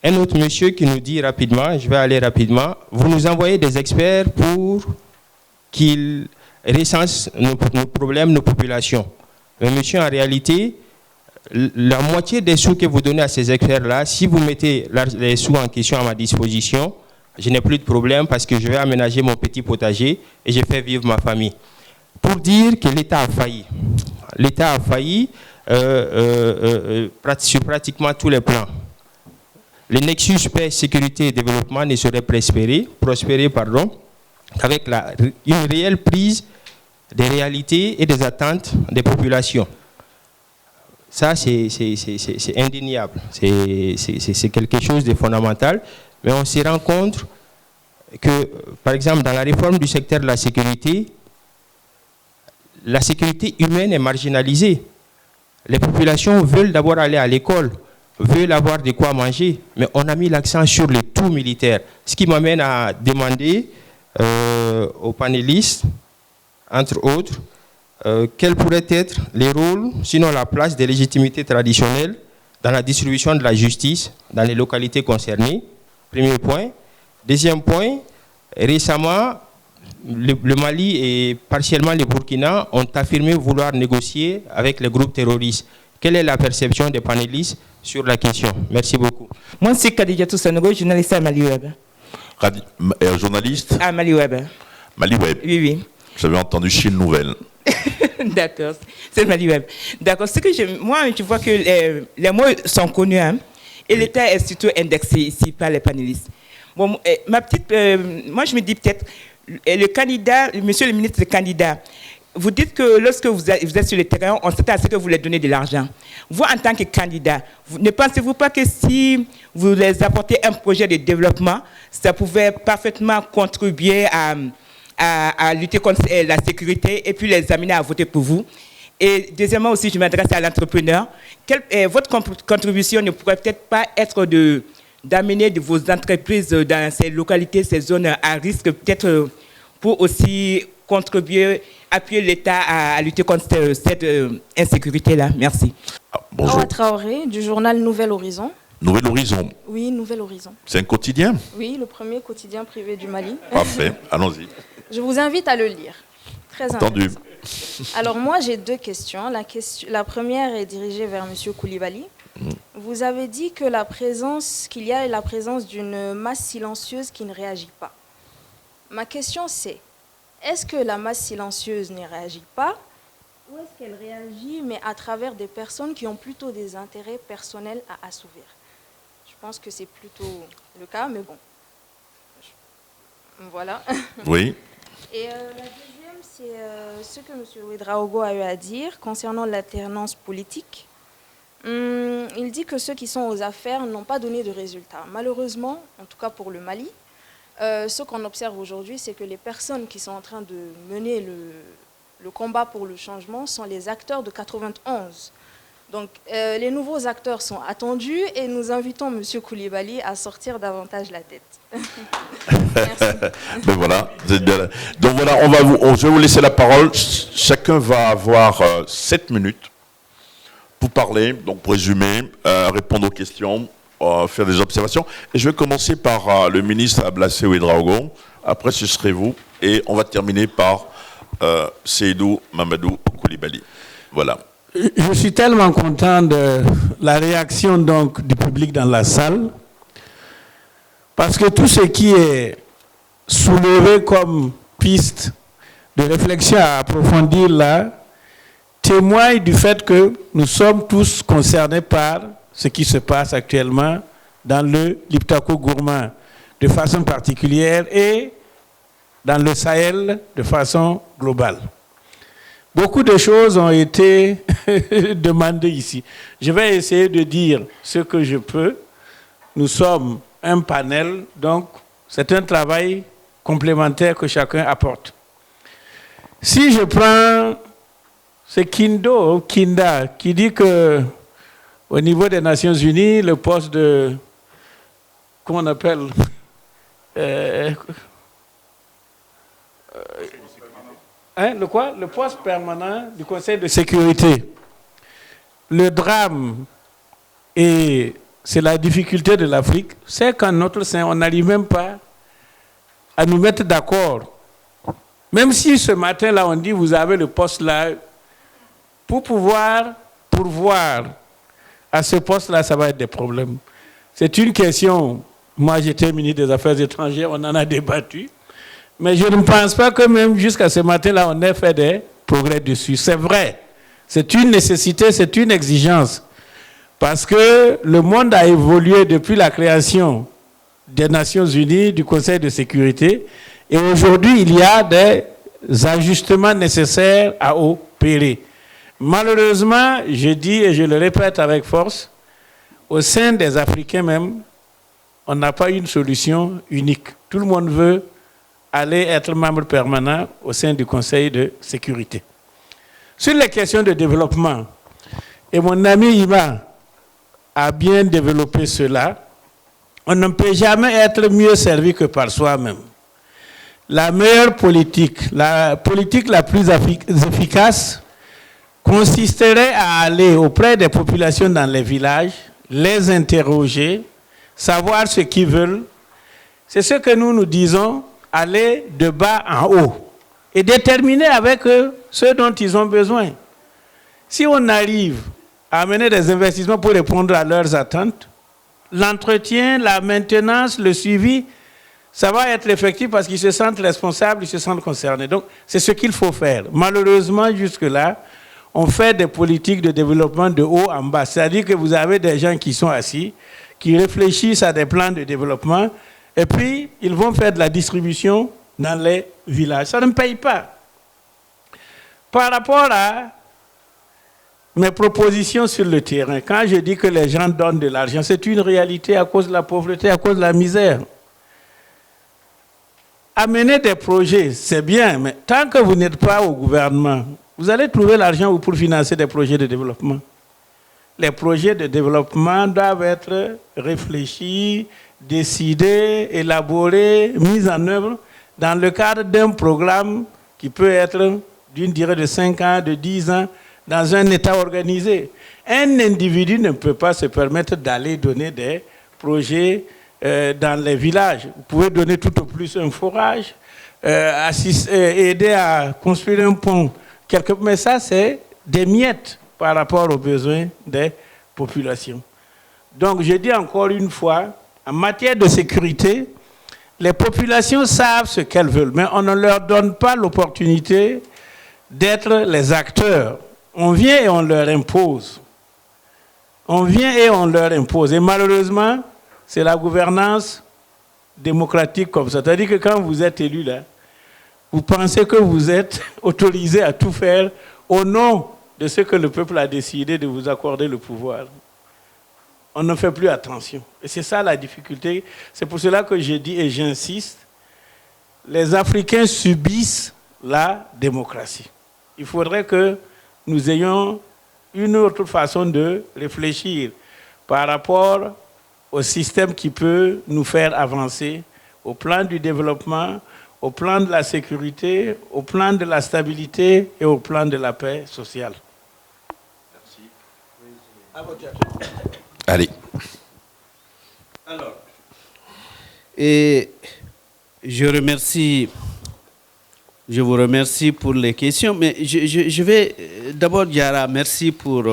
Un autre monsieur qui nous dit rapidement, je vais aller rapidement, vous nous envoyez des experts pour qu'ils recensent nos problèmes, nos populations. Mais monsieur, en réalité, la moitié des sous que vous donnez à ces experts-là, si vous mettez les sous en question à ma disposition, je n'ai plus de problème parce que je vais aménager mon petit potager et je fais vivre ma famille. Pour dire que l'État a failli. L'État a failli sur pratiquement tous les plans. Le nexus paix, sécurité et développement ne serait prospéré qu'avec une réelle prise des réalités et des attentes des populations. Ça, c'est indéniable. C'est quelque chose de fondamental. Mais on se rend compte que, par exemple, dans la réforme du secteur de la sécurité humaine est marginalisée. Les populations veulent d'abord aller à l'école, veulent avoir de quoi manger, mais on a mis l'accent sur le tout militaire. Ce qui m'amène à demander aux panélistes, entre autres, quels pourraient être les rôles, sinon la place des légitimités traditionnelles dans la distribution de la justice dans les localités concernées. Premier point. Deuxième point, récemment, le Mali et partiellement le Burkina ont affirmé vouloir négocier avec les groupes terroristes. Quelle est la perception des panélistes sur la question? Merci beaucoup. Moi, c'est Kadidiatou Sanogo, journaliste à Mali Web. Journaliste à Mali Web. Mali Web. Oui, oui. J'avais entendu Chine Nouvelle. D'accord, c'est Mali Web. D'accord, moi, je vois que les mots sont connus, hein, et l'État est surtout indexé ici par les panélistes. Bon, moi, je me dis peut-être, le candidat, monsieur le ministre, le candidat, vous dites que lorsque vous êtes sur le terrain, on s'attend à ce que vous leur donnez de l'argent. Vous, en tant que candidat, ne pensez-vous pas que si vous les apportez un projet de développement, ça pouvait parfaitement contribuer à lutter contre la sécurité et puis les amener à voter pour vous? Et deuxièmement aussi, je m'adresse à l'entrepreneur. Votre contribution ne pourrait peut-être pas être d'amener de vos entreprises dans ces localités, ces zones à risque, peut-être pour aussi contribuer, appuyer l'État à lutter contre cette insécurité-là. Merci. Bonjour. Awa Traoré, du journal Nouvel Horizon. Nouvel Horizon. Oui, Nouvel Horizon. C'est un quotidien? Oui, le premier quotidien privé du Mali. Parfait, allons-y. Je vous invite à le lire. Très Entendu. intéressant. Alors moi, j'ai deux questions. La première est dirigée vers M. Koulibaly. Vous avez dit que qu'il y a la présence d'une masse silencieuse qui ne réagit pas. Ma question c'est, est-ce que la masse silencieuse ne réagit pas ou est-ce qu'elle réagit mais à travers des personnes qui ont plutôt des intérêts personnels à assouvir? Je pense que c'est plutôt le cas, mais bon. Voilà. Oui. Et la deuxième, c'est ce que M. Ouedraogo a eu à dire concernant l'alternance politique. Il dit que ceux qui sont aux affaires n'ont pas donné de résultats. Malheureusement, en tout cas pour le Mali, ce qu'on observe aujourd'hui, c'est que les personnes qui sont en train de mener le combat pour le changement sont les acteurs de 91. Donc les nouveaux acteurs sont attendus et nous invitons M. Koulibaly à sortir davantage la tête. Merci. Mais voilà. Donc voilà, je vais vous laisser la parole. Chacun va avoir 7 minutes pour parler, donc pour résumer, répondre aux questions, faire des observations. Et je vais commencer par le ministre Ablassé Ouedraogo. Après, ce serait vous. Et on va terminer par Seydou Mamadou Koulibaly. Voilà. Je suis tellement content de la réaction donc, du public dans la salle, parce que tout ce qui est soulevé comme piste de réflexion à approfondir là témoigne du fait que nous sommes tous concernés par ce qui se passe actuellement dans le Liptako-Gourma de façon particulière et dans le Sahel de façon globale. Beaucoup de choses ont été demandées ici. Je vais essayer de dire ce que je peux. Nous sommes un panel, donc c'est un travail complémentaire que chacun apporte. Si je prends, c'est Kinda, qui dit que au niveau des Nations Unies, le poste de, comment on appelle, le quoi? Le poste permanent du Conseil de sécurité. Le drame, et c'est la difficulté de l'Afrique, c'est qu'en notre sein, on n'arrive même pas à nous mettre d'accord. Même si ce matin-là, on dit, vous avez le poste là, pour pouvoir pourvoir à ce poste-là, ça va être des problèmes. C'est une question, moi j'étais ministre des Affaires étrangères, on en a débattu, mais je ne pense pas que même jusqu'à ce matin-là, on ait fait des progrès dessus. C'est vrai, c'est une nécessité, c'est une exigence, parce que le monde a évolué depuis la création des Nations Unies, du Conseil de sécurité, et aujourd'hui, il y a des ajustements nécessaires à opérer. Malheureusement, je dis et je le répète avec force, au sein des Africains même, on n'a pas une solution unique. Tout le monde veut aller être membre permanent au sein du Conseil de sécurité. Sur les questions de développement, et mon ami Ima a bien développé cela, on ne peut jamais être mieux servi que par soi-même. La meilleure politique, la politique la plus efficace, consisterait à aller auprès des populations dans les villages, les interroger, savoir ce qu'ils veulent. C'est ce que nous disons, aller de bas en haut et déterminer avec eux ce dont ils ont besoin. Si on arrive à amener des investissements pour répondre à leurs attentes, l'entretien, la maintenance, le suivi, ça va être effectif parce qu'ils se sentent responsables, ils se sentent concernés. Donc, c'est ce qu'il faut faire. Malheureusement, jusque-là, on fait des politiques de développement de haut en bas. C'est-à-dire que vous avez des gens qui sont assis, qui réfléchissent à des plans de développement, et puis ils vont faire de la distribution dans les villages. Ça ne paye pas. Par rapport à mes propositions sur le terrain, quand je dis que les gens donnent de l'argent, c'est une réalité à cause de la pauvreté, à cause de la misère. Amener des projets, c'est bien, mais tant que vous n'êtes pas au gouvernement, vous allez trouver l'argent pour financer des projets de développement. Les projets de développement doivent être réfléchis, décidés, élaborés, mis en œuvre dans le cadre d'un programme qui peut être d'une durée de 5 ans, de 10 ans, dans un État organisé. Un individu ne peut pas se permettre d'aller donner des projets dans les villages. Vous pouvez donner tout au plus un forage, aider à construire un pont. Mais ça, c'est des miettes par rapport aux besoins des populations. Donc, je dis encore une fois, en matière de sécurité, les populations savent ce qu'elles veulent, mais on ne leur donne pas l'opportunité d'être les acteurs. On vient et on leur impose. On vient et on leur impose. Et malheureusement, c'est la gouvernance démocratique comme ça. C'est-à-dire que quand vous êtes élu là, vous pensez que vous êtes autorisé à tout faire au nom de ce que le peuple a décidé de vous accorder le pouvoir. On ne fait plus attention. Et c'est ça la difficulté. C'est pour cela que je dis et j'insiste, les Africains subissent la démocratie. Il faudrait que nous ayons une autre façon de réfléchir par rapport au système qui peut nous faire avancer au plan du développement, au plan de la sécurité, au plan de la stabilité et au plan de la paix sociale. Allez. Alors, et je vous remercie pour les questions, mais je vais d'abord, Diarra, merci pour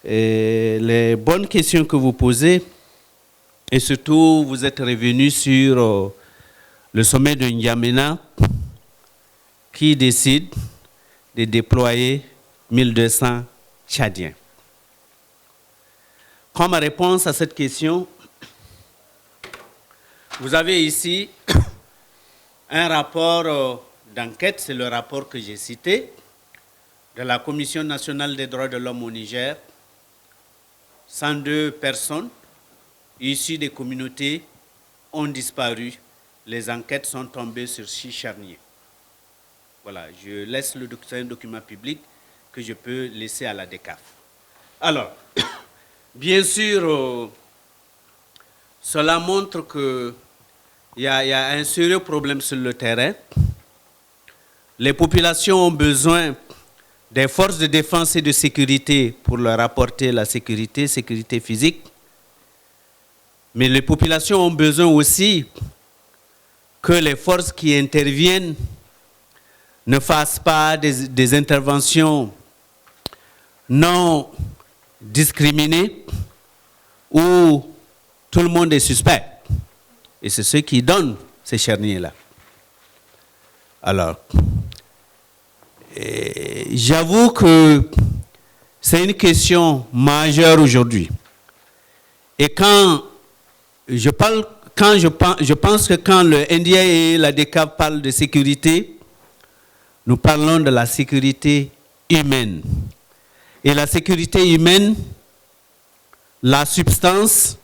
les bonnes questions que vous posez, et surtout vous êtes revenu sur le sommet de N'Djamena qui décide de déployer 1200 Tchadiens. Comme réponse à cette question, vous avez ici un rapport d'enquête, c'est le rapport que j'ai cité, de la Commission nationale des droits de l'homme au Niger. 102 personnes issues des communautés ont disparu. Les enquêtes sont tombées sur 6 charniers. Voilà, je laisse un document public que je peux laisser à la DECAF. Alors, bien sûr, cela montre qu'il y a un sérieux problème sur le terrain. Les populations ont besoin des forces de défense et de sécurité pour leur apporter la sécurité physique. Mais les populations ont besoin aussi que les forces qui interviennent ne fassent pas des interventions non discriminées où tout le monde est suspect. Et c'est ce qui donne ces charniers-là. Alors, j'avoue que c'est une question majeure aujourd'hui. Et je pense que quand le NDA et la DECAF parlent de sécurité, nous parlons de la sécurité humaine. Et la sécurité humaine, la substance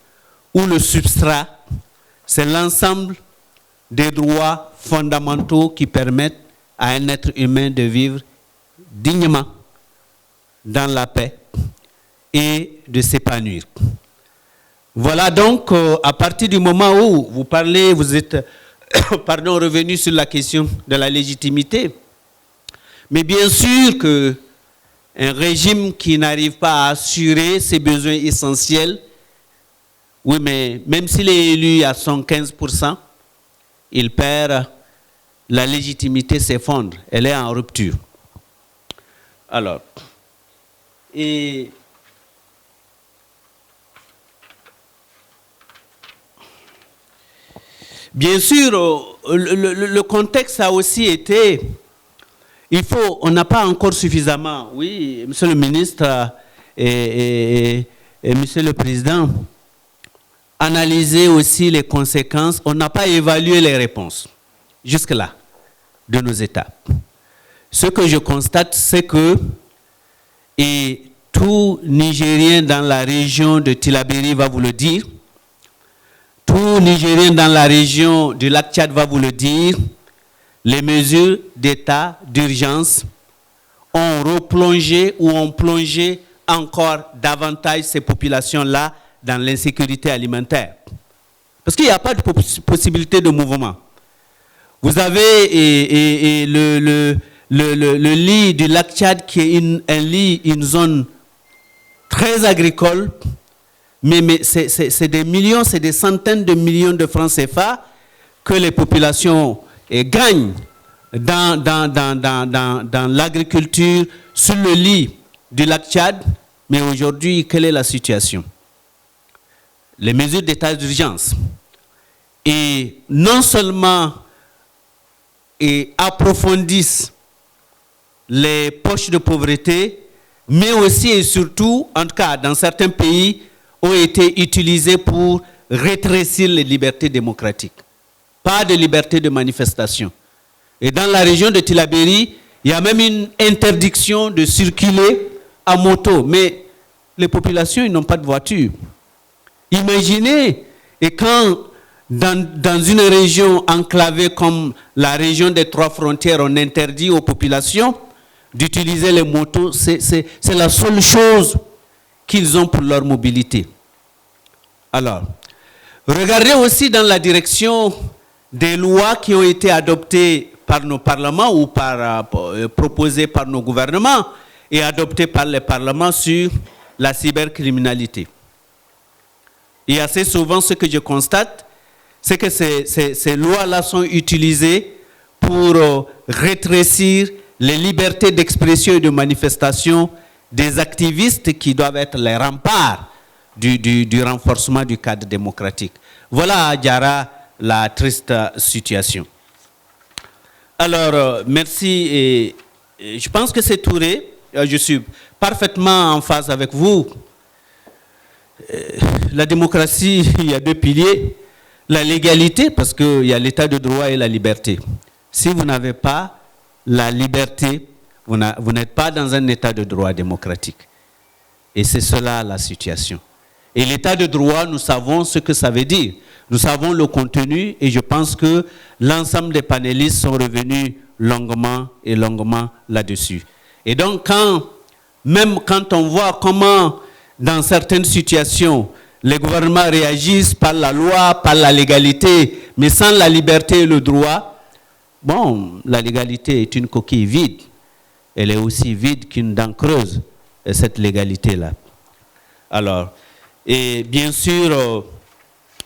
ou le substrat, c'est l'ensemble des droits fondamentaux qui permettent à un être humain de vivre dignement dans la paix et de s'épanouir. Voilà donc, à partir du moment où vous parlez, vous êtes revenu sur la question de la légitimité. Mais bien sûr qu'un régime qui n'arrive pas à assurer ses besoins essentiels, oui, mais même s'il est élu à 115%, il perd, la légitimité s'effondre, elle est en rupture. Alors, et bien sûr, le contexte a aussi été, on n'a pas encore suffisamment, oui, Monsieur le ministre et Monsieur le Président, analysé aussi les conséquences, on n'a pas évalué les réponses jusque-là de nos États. Ce que je constate, c'est que tout Nigérien dans la région de Tillabéri va vous le dire, tout Nigérien dans la région du lac Tchad va vous le dire, les mesures d'état d'urgence ont replongé ou ont plongé encore davantage ces populations-là dans l'insécurité alimentaire. Parce qu'il n'y a pas de possibilité de mouvement. Vous avez le lit du lac Tchad qui est une zone très agricole, mais c'est des millions, c'est des centaines de millions de francs CFA que les populations gagnent dans l'agriculture sur le lit du lac Tchad. Mais aujourd'hui, quelle est la situation? Les mesures d'état d'urgence et non seulement approfondissent les poches de pauvreté, mais aussi et surtout, en tout cas dans certains pays, ont été utilisés pour rétrécir les libertés démocratiques. Pas de liberté de manifestation. Et dans la région de Tillabéri, il y a même une interdiction de circuler à moto. Mais les populations, ils n'ont pas de voiture. Imaginez, et quand dans une région enclavée comme la région des Trois Frontières, on interdit aux populations d'utiliser les motos, c'est la seule chose qu'ils ont pour leur mobilité. Alors, regardez aussi dans la direction des lois qui ont été adoptées par nos parlements ou proposées par nos gouvernements et adoptées par les parlements sur la cybercriminalité. Et assez souvent, ce que je constate, c'est que ces lois-là sont utilisées pour rétrécir les libertés d'expression et de manifestation des activistes qui doivent être les remparts du renforcement du cadre démocratique. Voilà à Diarra la triste situation. Alors, merci. Et je pense que c'est Touré. Je suis parfaitement en phase avec vous. La démocratie, il y a deux piliers. La légalité, parce qu'il y a l'état de droit et la liberté. Si vous n'avez pas la liberté, vous n'êtes pas dans un état de droit démocratique. Et c'est cela la situation. Et l'état de droit, nous savons ce que ça veut dire. Nous savons le contenu et je pense que l'ensemble des panélistes sont revenus longuement là-dessus. Et donc, même quand on voit comment, dans certaines situations, les gouvernements réagissent par la loi, par la légalité, mais sans la liberté et le droit, bon, la légalité est une coquille vide. Elle est aussi vide qu'une dent creuse, cette légalité-là. Alors, et bien sûr,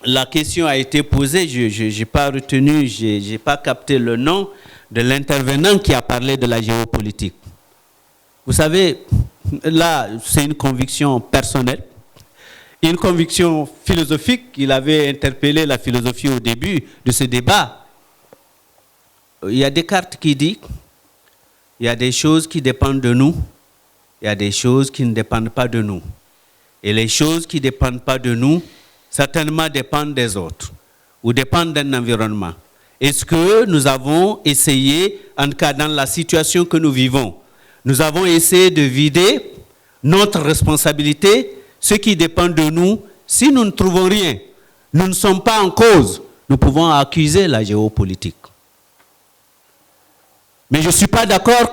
la question a été posée, je n'ai pas retenu, je n'ai pas capté le nom de l'intervenant qui a parlé de la géopolitique. Vous savez, là, c'est une conviction personnelle, une conviction philosophique. Il avait interpellé la philosophie au début de ce débat. Il y a Descartes qui dit, il y a des choses qui dépendent de nous, il y a des choses qui ne dépendent pas de nous. Et les choses qui ne dépendent pas de nous, certainement dépendent des autres ou dépendent d'un environnement. Est-ce que nous avons essayé, en tout cas dans la situation que nous vivons, nous avons essayé de vider notre responsabilité, ce qui dépend de nous? Si nous ne trouvons rien, nous ne sommes pas en cause, nous pouvons accuser la géopolitique. Mais je ne suis pas d'accord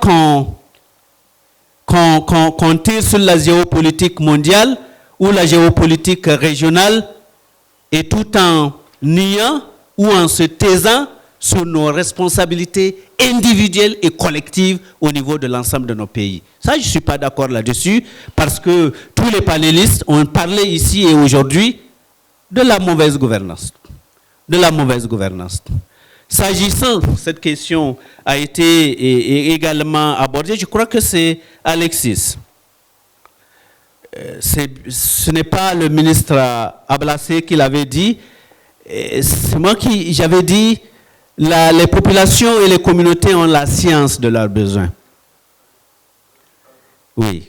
qu'on tire sur la géopolitique mondiale ou la géopolitique régionale et tout en niant ou en se taisant sur nos responsabilités individuelles et collectives au niveau de l'ensemble de nos pays. Ça, je ne suis pas d'accord là-dessus parce que tous les panélistes ont parlé ici et aujourd'hui de la mauvaise gouvernance. De la mauvaise gouvernance. S'agissant, cette question a été également abordée, je crois que c'est Alexis. Ce n'est pas le ministre Ablassé qui l'avait dit, c'est moi qui j'avais dit les populations et les communautés ont la science de leurs besoins. Oui.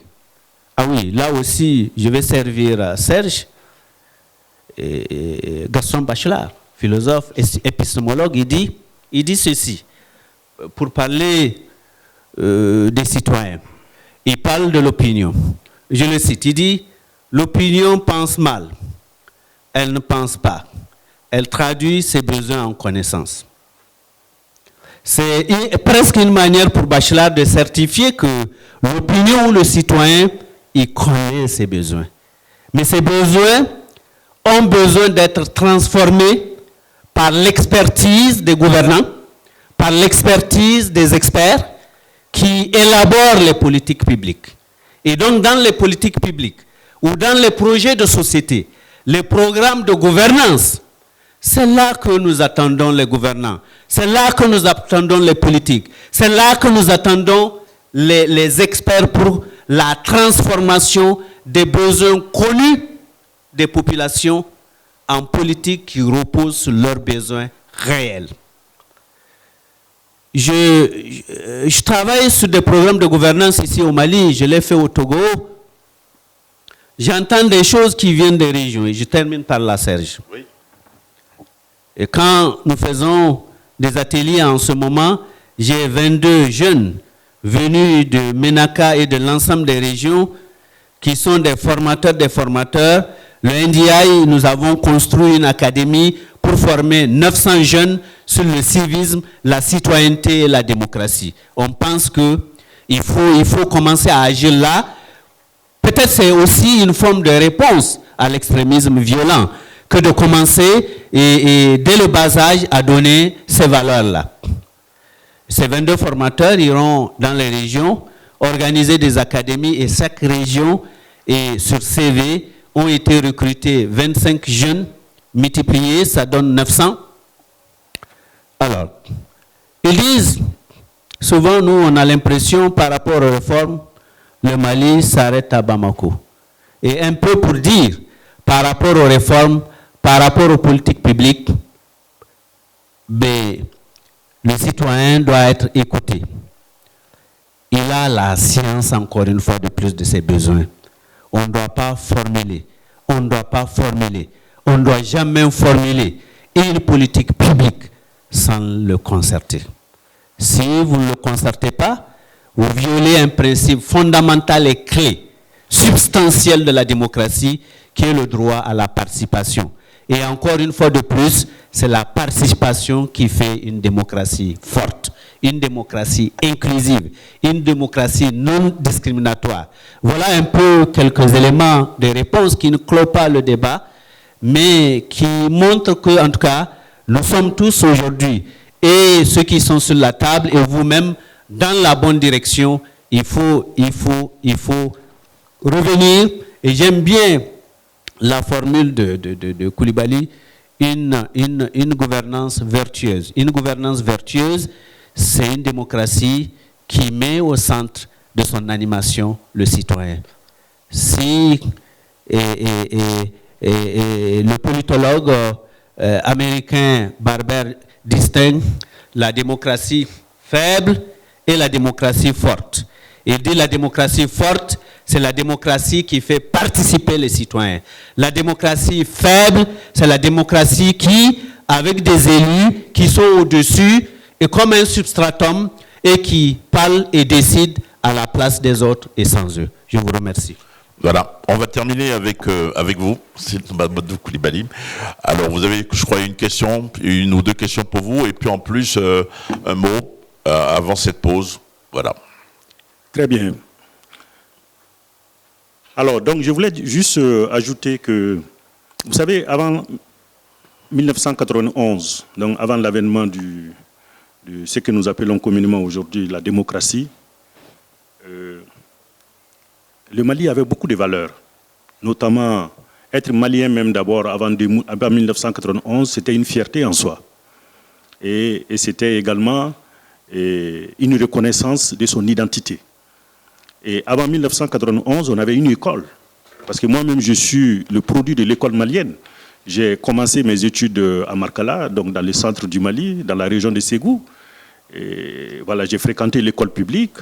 Ah oui, là aussi, je vais servir Serge et Gaston Bachelard, philosophe, épistémologue, il dit ceci, pour parler des citoyens. Il parle de l'opinion. Je le cite, il dit, l'opinion pense mal, elle ne pense pas, elle traduit ses besoins en connaissance. C'est presque une manière pour Bachelard de certifier que l'opinion ou le citoyen, il connaît ses besoins. Mais ces besoins ont besoin d'être transformés par l'expertise des gouvernants, par l'expertise des experts qui élaborent les politiques publiques. Et donc dans les politiques publiques ou dans les projets de société, les programmes de gouvernance, c'est là que nous attendons les gouvernants, c'est là que nous attendons les politiques, c'est là que nous attendons les experts pour la transformation des besoins connus des populations en politique qui repose sur leurs besoins réels. Je travaille sur des programmes de gouvernance ici au Mali, je l'ai fait au Togo. J'entends des choses qui viennent des régions et je termine par là, Serge. Oui. Et quand nous faisons des ateliers en ce moment, j'ai 22 jeunes venus de Ménaka et de l'ensemble des régions qui sont des formateurs. Le NDI, nous avons construit une académie pour former 900 jeunes sur le civisme, la citoyenneté et la démocratie. On pense qu'il faut commencer à agir là. Peut-être c'est aussi une forme de réponse à l'extrémisme violent que de commencer et dès le bas âge à donner ces valeurs-là. Ces 22 formateurs iront dans les régions, organiser des académies et chaque région et sur CV ont été recrutés 25 jeunes multipliés, ça donne 900. Alors, ils disent, souvent nous on a l'impression par rapport aux réformes, le Mali s'arrête à Bamako. Et un peu pour dire, par rapport aux réformes, par rapport aux politiques publiques, le citoyen doit être écouté. Il a la science, encore une fois de plus, de ses besoins. On ne doit pas formuler, on ne doit pas formuler, on ne doit jamais formuler une politique publique sans le concerter. Si vous ne le concertez pas, vous violez un principe fondamental et clé, substantiel de la démocratie, qui est le droit à la participation. Et encore une fois de plus, c'est la participation qui fait une démocratie forte, une démocratie inclusive, une démocratie non discriminatoire. Voilà un peu quelques éléments de réponse qui ne clôt pas le débat, mais qui montrent que, en tout cas, nous sommes tous aujourd'hui, et ceux qui sont sur la table, et vous-même, dans la bonne direction. Il faut revenir, et j'aime bien la formule de Koulibaly, une gouvernance vertueuse. Une gouvernance vertueuse, c'est une démocratie qui met au centre de son animation le citoyen. Si le politologue américain Barber distingue la démocratie faible et la démocratie forte. Il dit la démocratie forte, c'est la démocratie qui fait participer les citoyens. La démocratie faible, c'est la démocratie qui, avec des élus qui sont au-dessus, et comme un substratum, et qui parlent et décident à la place des autres et sans eux. Je vous remercie. Voilà, on va terminer avec vous, c'est Mamadou Koulibaly. Alors vous avez, je crois, une ou deux questions pour vous, et puis en plus un mot avant cette pause. Voilà. Très bien. Alors, donc je voulais juste ajouter que, vous savez, avant 1991, donc avant l'avènement de ce que nous appelons communément aujourd'hui la démocratie, le Mali avait beaucoup de valeurs, notamment être malien même d'abord avant 1991, c'était une fierté en soi. Et c'était également une reconnaissance de son identité. Et avant 1991, on avait une école, parce que moi-même je suis le produit de l'école malienne. J'ai commencé mes études à Markala, donc dans le centre du Mali, dans la région de Ségou. Et voilà, j'ai fréquenté l'école publique.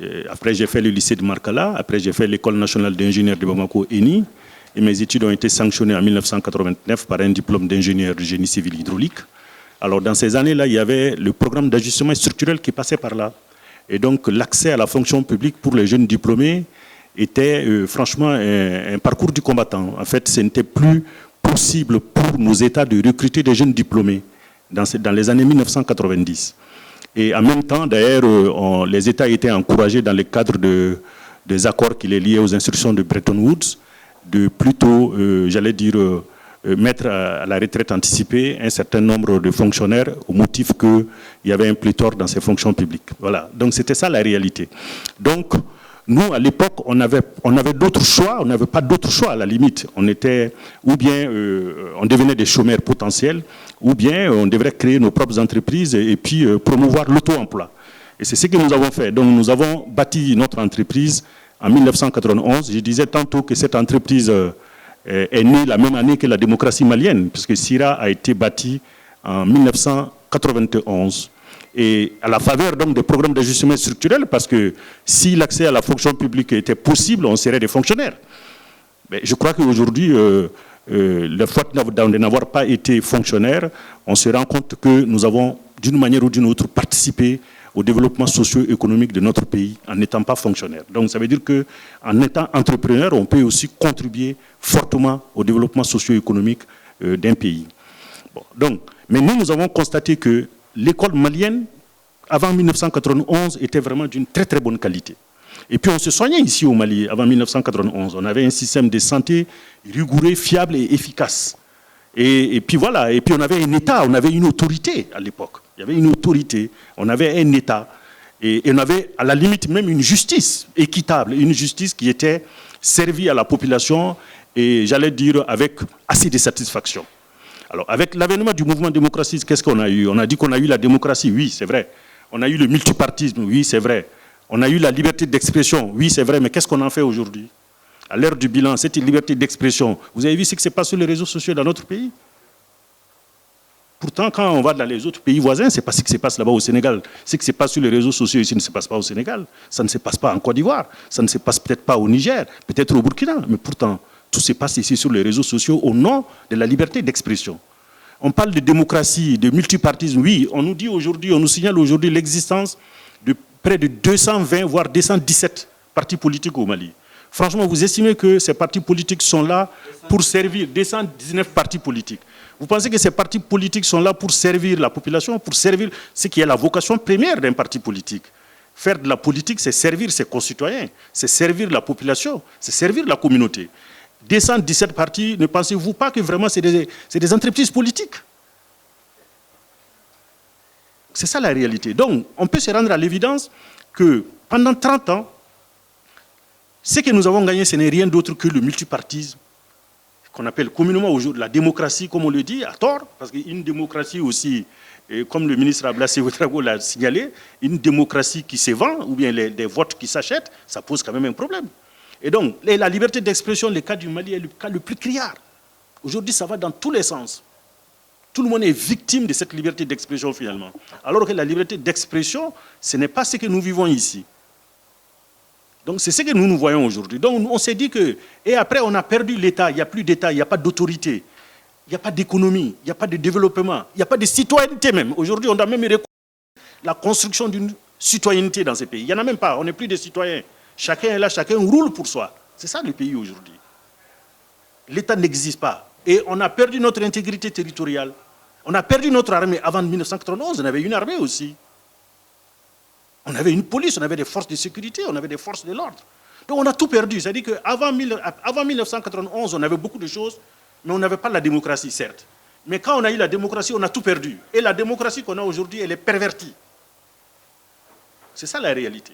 Et après, j'ai fait le lycée de Markala. Après, j'ai fait l'école nationale d'ingénieurs de Bamako, ENI. Et mes études ont été sanctionnées en 1989 par un diplôme d'ingénieur de génie civil hydraulique. Alors, dans ces années-là, il y avait le programme d'ajustement structurel qui passait par là. Et donc, l'accès à la fonction publique pour les jeunes diplômés était franchement un parcours du combattant. En fait, ce n'était plus possible pour nos États de recruter des jeunes diplômés dans les années 1990. Et en même temps, d'ailleurs, les États étaient encouragés dans le cadre des accords qui les liaient aux instructions de Bretton Woods, de plutôt, j'allais dire, mettre à la retraite anticipée un certain nombre de fonctionnaires au motif qu'il y avait un pléthore dans ces fonctions publiques. Voilà, donc c'était ça la réalité. Donc, nous, à l'époque, on avait d'autres choix, on n'avait pas d'autres choix à la limite. On était, ou bien on devenait des chômeurs potentiels, ou bien on devrait créer nos propres entreprises et puis promouvoir l'auto-emploi. Et c'est ce que nous avons fait. Donc nous avons bâti notre entreprise en 1991. Je disais tantôt que cette entreprise est née la même année que la démocratie malienne, puisque SIRA a été bâti en 1991. Et à la faveur donc, des programmes d'ajustement structurel, parce que si l'accès à la fonction publique était possible, on serait des fonctionnaires. Mais je crois qu'aujourd'hui, le fait de n'avoir pas été fonctionnaire, on se rend compte que nous avons, d'une manière ou d'une autre, participé au développement socio-économique de notre pays en n'étant pas fonctionnaire. Donc ça veut dire qu'en étant entrepreneur, on peut aussi contribuer fortement au développement socio-économique d'un pays. Bon, donc, mais nous avons constaté que l'école malienne, avant 1991, était vraiment d'une très très bonne qualité. Et puis on se soignait ici au Mali avant 1991. On avait un système de santé rigoureux, fiable et efficace. Et puis voilà, et puis on avait un État, on avait une autorité à l'époque. Il y avait une autorité, on avait un État, et on avait à la limite même une justice équitable, une justice qui était servie à la population, et j'allais dire avec assez de satisfaction. Alors avec l'avènement du mouvement démocratique, qu'est-ce qu'on a eu? On a dit qu'on a eu la démocratie, oui c'est vrai. On a eu le multipartisme, oui c'est vrai. On a eu la liberté d'expression, oui c'est vrai, mais qu'est-ce qu'on en fait aujourd'hui? À l'heure du bilan, cette liberté d'expression, vous avez vu ce qui se passe sur les réseaux sociaux dans notre pays? Pourtant, quand on va dans les autres pays voisins, ce n'est pas ce qui se passe là-bas au Sénégal. Ce qui se passe sur les réseaux sociaux ici ne se passe pas au Sénégal. Ça ne se passe pas en Côte d'Ivoire. Ça ne se passe peut-être pas au Niger, peut-être au Burkina. Mais pourtant, tout se passe ici sur les réseaux sociaux au nom de la liberté d'expression. On parle de démocratie, de multipartisme. Oui, on nous dit aujourd'hui, on nous signale aujourd'hui l'existence de près de 220, voire 217 partis politiques au Mali. Franchement, vous estimez que ces partis politiques sont là pour servir 219 partis politiques. Vous pensez que ces partis politiques sont là pour servir la population, pour servir ce qui est la vocation première d'un parti politique? Faire de la politique, c'est servir ses concitoyens, c'est servir la population, c'est servir la communauté. 217 partis, ne pensez-vous pas que vraiment c'est des entreprises politiques? C'est ça la réalité. Donc, on peut se rendre à l'évidence que pendant 30 ans, ce que nous avons gagné, ce n'est rien d'autre que le multipartisme, qu'on appelle communément aujourd'hui la démocratie, comme on le dit, à tort, parce qu'une démocratie aussi, comme le ministre Ablassé Ouedraogo l'a signalé, une démocratie qui se vend, ou bien des votes qui s'achètent, ça pose quand même un problème. Et donc, la liberté d'expression, le cas du Mali est le cas le plus criard. Aujourd'hui, ça va dans tous les sens. Tout le monde est victime de cette liberté d'expression, finalement. Alors que la liberté d'expression, ce n'est pas ce que nous vivons ici. Donc c'est ce que nous voyons aujourd'hui. Donc on s'est dit que, et après on a perdu l'État, il n'y a plus d'État, il n'y a pas d'autorité, il n'y a pas d'économie, il n'y a pas de développement, il n'y a pas de citoyenneté même. Aujourd'hui on doit même reconnaître la construction d'une citoyenneté dans ces pays. Il n'y en a même pas, on n'est plus des citoyens. Chacun est là, chacun roule pour soi. C'est ça le pays aujourd'hui. L'État n'existe pas. Et on a perdu notre intégrité territoriale. On a perdu notre armée. Avant 1991, on avait une armée aussi. On avait une police, on avait des forces de sécurité, on avait des forces de l'ordre. Donc on a tout perdu. C'est-à-dire qu'avant 1991, on avait beaucoup de choses, mais on n'avait pas la démocratie, certes. Mais quand on a eu la démocratie, on a tout perdu. Et la démocratie qu'on a aujourd'hui, elle est pervertie. C'est ça la réalité.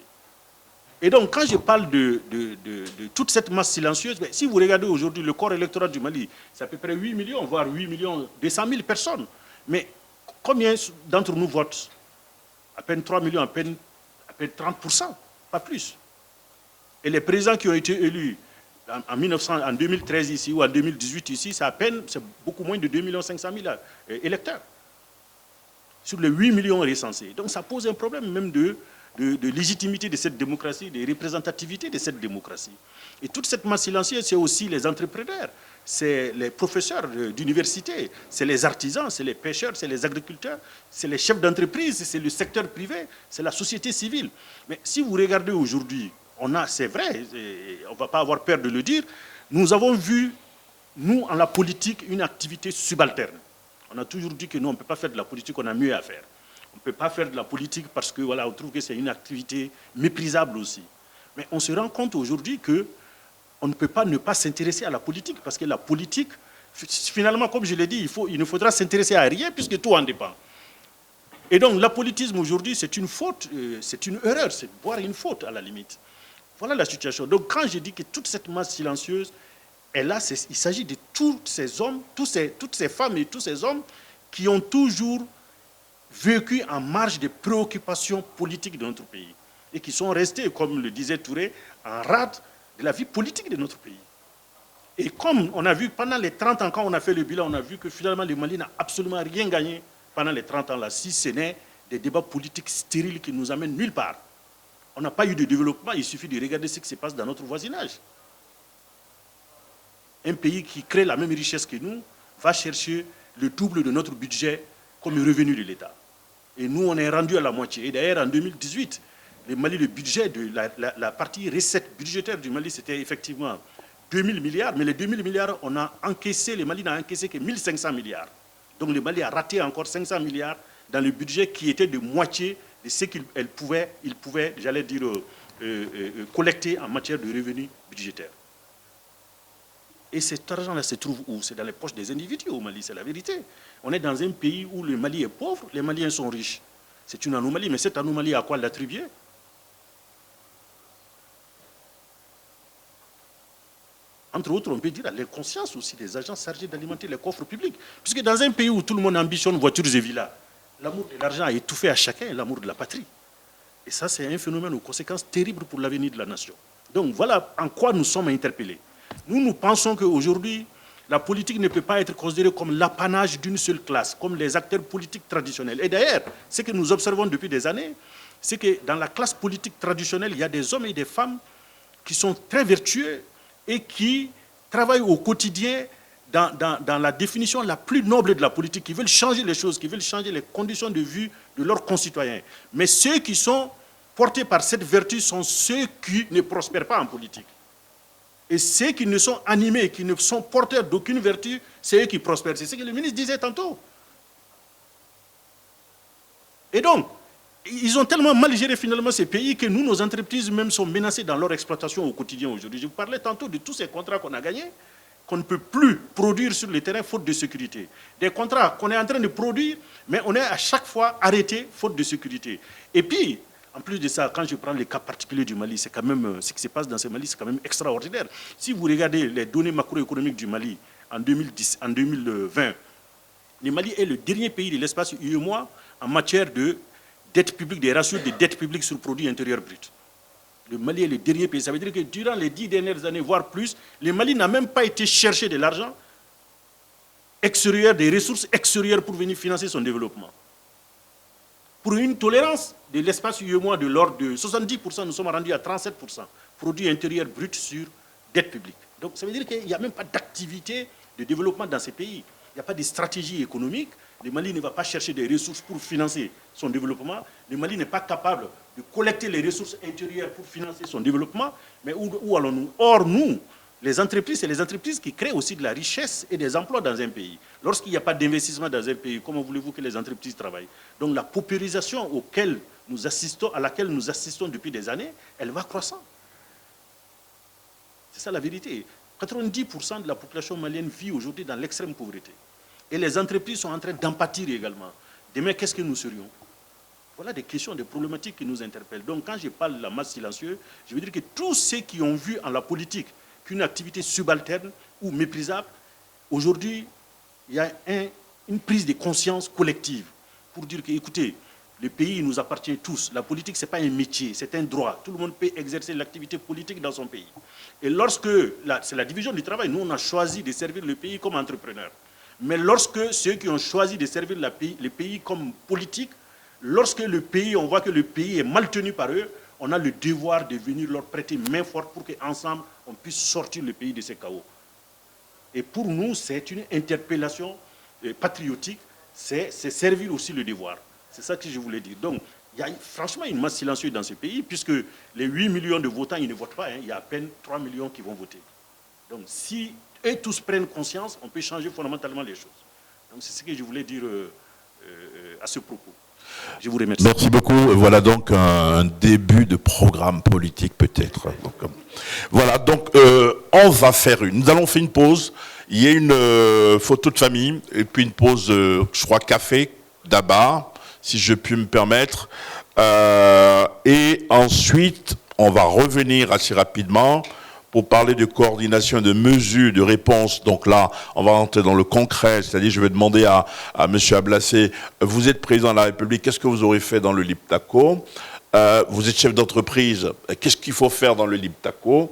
Et donc quand je parle de toute cette masse silencieuse, si vous regardez aujourd'hui le corps électoral du Mali, c'est à peu près 8 millions, voire 8 millions 200 000 personnes. Mais combien d'entre nous votent? À peine 3 millions, à peine 30%, pas plus. Et les présidents qui ont été élus en 2013 ici ou en 2018 ici, c'est beaucoup moins de 2 500 000 électeurs sur les 8 millions recensés. Donc ça pose un problème même de légitimité de cette démocratie, de représentativité de cette démocratie. Et toute cette masse silencieuse, c'est aussi les entrepreneurs, c'est les professeurs d'université, c'est les artisans, c'est les pêcheurs, c'est les agriculteurs, c'est les chefs d'entreprise, c'est le secteur privé, c'est la société civile. Mais si vous regardez aujourd'hui, c'est vrai, on ne va pas avoir peur de le dire, nous avons vu, nous, en la politique, une activité subalterne. On a toujours dit que nous, on ne peut pas faire de la politique, on a mieux à faire. ne peut pas faire de la politique parce que voilà, on trouve que c'est une activité méprisable aussi. Mais on se rend compte aujourd'hui qu'on ne peut pas ne pas s'intéresser à la politique, parce que la politique, finalement, comme je l'ai dit, il ne faudra s'intéresser à rien puisque tout en dépend. Et donc, l'apolitisme aujourd'hui, c'est une faute, c'est une erreur, c'est voire une faute à la limite. Voilà la situation. Donc, quand je dis que toute cette masse silencieuse est là, il s'agit de tous ces hommes, toutes ces femmes et tous ces hommes qui ont toujours vécu en marge des préoccupations politiques de notre pays et qui sont restés, comme le disait Touré, en rade de la vie politique de notre pays. Et comme on a vu pendant les 30 ans, quand on a fait le bilan, on a vu que finalement le Mali n'a absolument rien gagné pendant les 30 ans-là, si ce n'est des débats politiques stériles qui nous amènent nulle part. On n'a pas eu de développement, il suffit de regarder ce qui se passe dans notre voisinage. Un pays qui crée la même richesse que nous va chercher le double de notre budget comme revenu de l'État. Et nous, on est rendu à la moitié. Et d'ailleurs, en 2018, le Mali, le budget de la partie recette budgétaire du Mali, c'était effectivement 2000 milliards. Mais les 2000 milliards, on a encaissé, le Mali n'a encaissé que 1500 milliards. Donc le Mali a raté encore 500 milliards dans le budget qui était de moitié de ce qu'il pouvait, j'allais dire, collecter en matière de revenus budgétaires. Et cet argent-là se trouve où? C'est dans les poches des individus au Mali, c'est la vérité. On est dans un pays où le Mali est pauvre, les Maliens sont riches. C'est une anomalie, mais cette anomalie, à quoi l'attribuer? Entre autres, on peut dire à l'inconscience aussi des agents chargés d'alimenter les coffres publics. Puisque dans un pays où tout le monde ambitionne voitures et villas, l'amour de l'argent a étouffé à chacun l'amour de la patrie. Et ça, c'est un phénomène aux conséquences terribles pour l'avenir de la nation. Donc voilà en quoi nous sommes interpellés. Nous pensons qu'aujourd'hui, la politique ne peut pas être considérée comme l'apanage d'une seule classe, comme les acteurs politiques traditionnels. Et d'ailleurs, ce que nous observons depuis des années, c'est que dans la classe politique traditionnelle, il y a des hommes et des femmes qui sont très vertueux et qui travaillent au quotidien dans la définition la plus noble de la politique, qui veulent changer les choses, qui veulent changer les conditions de vie de leurs concitoyens. Mais ceux qui sont portés par cette vertu sont ceux qui ne prospèrent pas en politique. Et ceux qui ne sont animés, qui ne sont porteurs d'aucune vertu, c'est eux qui prospèrent. C'est ce que le ministre disait tantôt. Et donc, ils ont tellement mal géré finalement ces pays que nous, nos entreprises même sont menacées dans leur exploitation au quotidien aujourd'hui. Je vous parlais tantôt de tous ces contrats qu'on a gagnés, qu'on ne peut plus produire sur le terrain faute de sécurité. Des contrats qu'on est en train de produire, mais on est à chaque fois arrêté faute de sécurité. Et puis, en plus de ça, quand je prends les cas particuliers du Mali, c'est quand même, ce qui se passe dans ce Mali, c'est quand même extraordinaire. Si vous regardez les données macroéconomiques du Mali en 2020, le Mali est le dernier pays de l'espace UEMOA en matière de dette publique, des ratios de dette publique sur le produit intérieur brut. Le Mali est le dernier pays. Ça veut dire que durant les 10 dernières années, voire plus, le Mali n'a même pas été chercher de l'argent extérieur, des ressources extérieures pour venir financer son développement. Pour une tolérance de l'espace UEMOA de l'ordre de 70%, nous sommes rendus à 37%, produit intérieur brut sur dette publique. Donc ça veut dire qu'il n'y a même pas d'activité de développement dans ces pays. Il n'y a pas de stratégie économique. Le Mali ne va pas chercher des ressources pour financer son développement. Le Mali n'est pas capable de collecter les ressources intérieures pour financer son développement. Mais où allons-nous? Or, nous, les entreprises, c'est les entreprises qui créent aussi de la richesse et des emplois dans un pays. Lorsqu'il n'y a pas d'investissement dans un pays, comment voulez-vous que les entreprises travaillent? Donc la paupérisation à laquelle nous assistons depuis des années, elle va croissant. C'est ça la vérité. 90% de la population malienne vit aujourd'hui dans l'extrême pauvreté. Et les entreprises sont en train d'en pâtir également. Demain, qu'est-ce que nous serions? Voilà des questions, des problématiques qui nous interpellent. Donc quand je parle de la masse silencieuse, je veux dire que tous ceux qui ont vu en la politique qu'une activité subalterne ou méprisable, aujourd'hui, il y a une prise de conscience collective pour dire que, écoutez, le pays nous appartient tous. La politique, ce n'est pas un métier, c'est un droit. Tout le monde peut exercer l'activité politique dans son pays. Et lorsque, c'est la division du travail, nous, on a choisi de servir le pays comme entrepreneur. Mais lorsque ceux qui ont choisi de servir le pays comme politique, lorsque on voit que le pays est mal tenu par eux, on a le devoir de venir leur prêter main forte pour qu'ensemble, on puisse sortir le pays de ces chaos. Et pour nous, c'est une interpellation patriotique, c'est servir aussi le devoir. C'est ça que je voulais dire. Donc, il y a franchement une masse silencieuse dans ce pays, puisque les 8 millions de votants, ils ne votent pas. Il y a à peine 3 millions qui vont voter. Donc, si eux tous prennent conscience, on peut changer fondamentalement les choses. Donc, c'est ce que je voulais dire à ce propos. Je vous remercie. Merci beaucoup. Voilà donc un début de programme politique peut-être. Voilà, donc on va faire nous allons faire une pause. Il y a une photo de famille et puis une pause, je crois, café d'abord, si je puis me permettre. Et ensuite, on va revenir assez rapidement pour parler de coordination, de mesures, de réponses. Donc là, on va rentrer dans le concret, c'est-à-dire je vais demander à M. Ablassé, vous êtes président de la République, qu'est-ce que vous aurez fait dans le Liptako? Vous êtes chef d'entreprise, qu'est-ce qu'il faut faire dans le Liptako?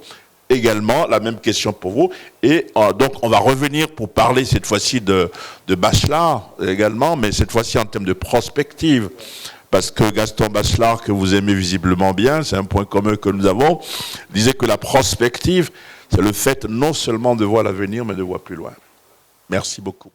Également, la même question pour vous. Et donc, on va revenir pour parler cette fois-ci de Bachelard également, mais cette fois-ci en termes de prospective. Parce que Gaston Bachelard, que vous aimez visiblement bien, c'est un point commun que nous avons, disait que la prospective, c'est le fait non seulement de voir l'avenir, mais de voir plus loin. Merci beaucoup.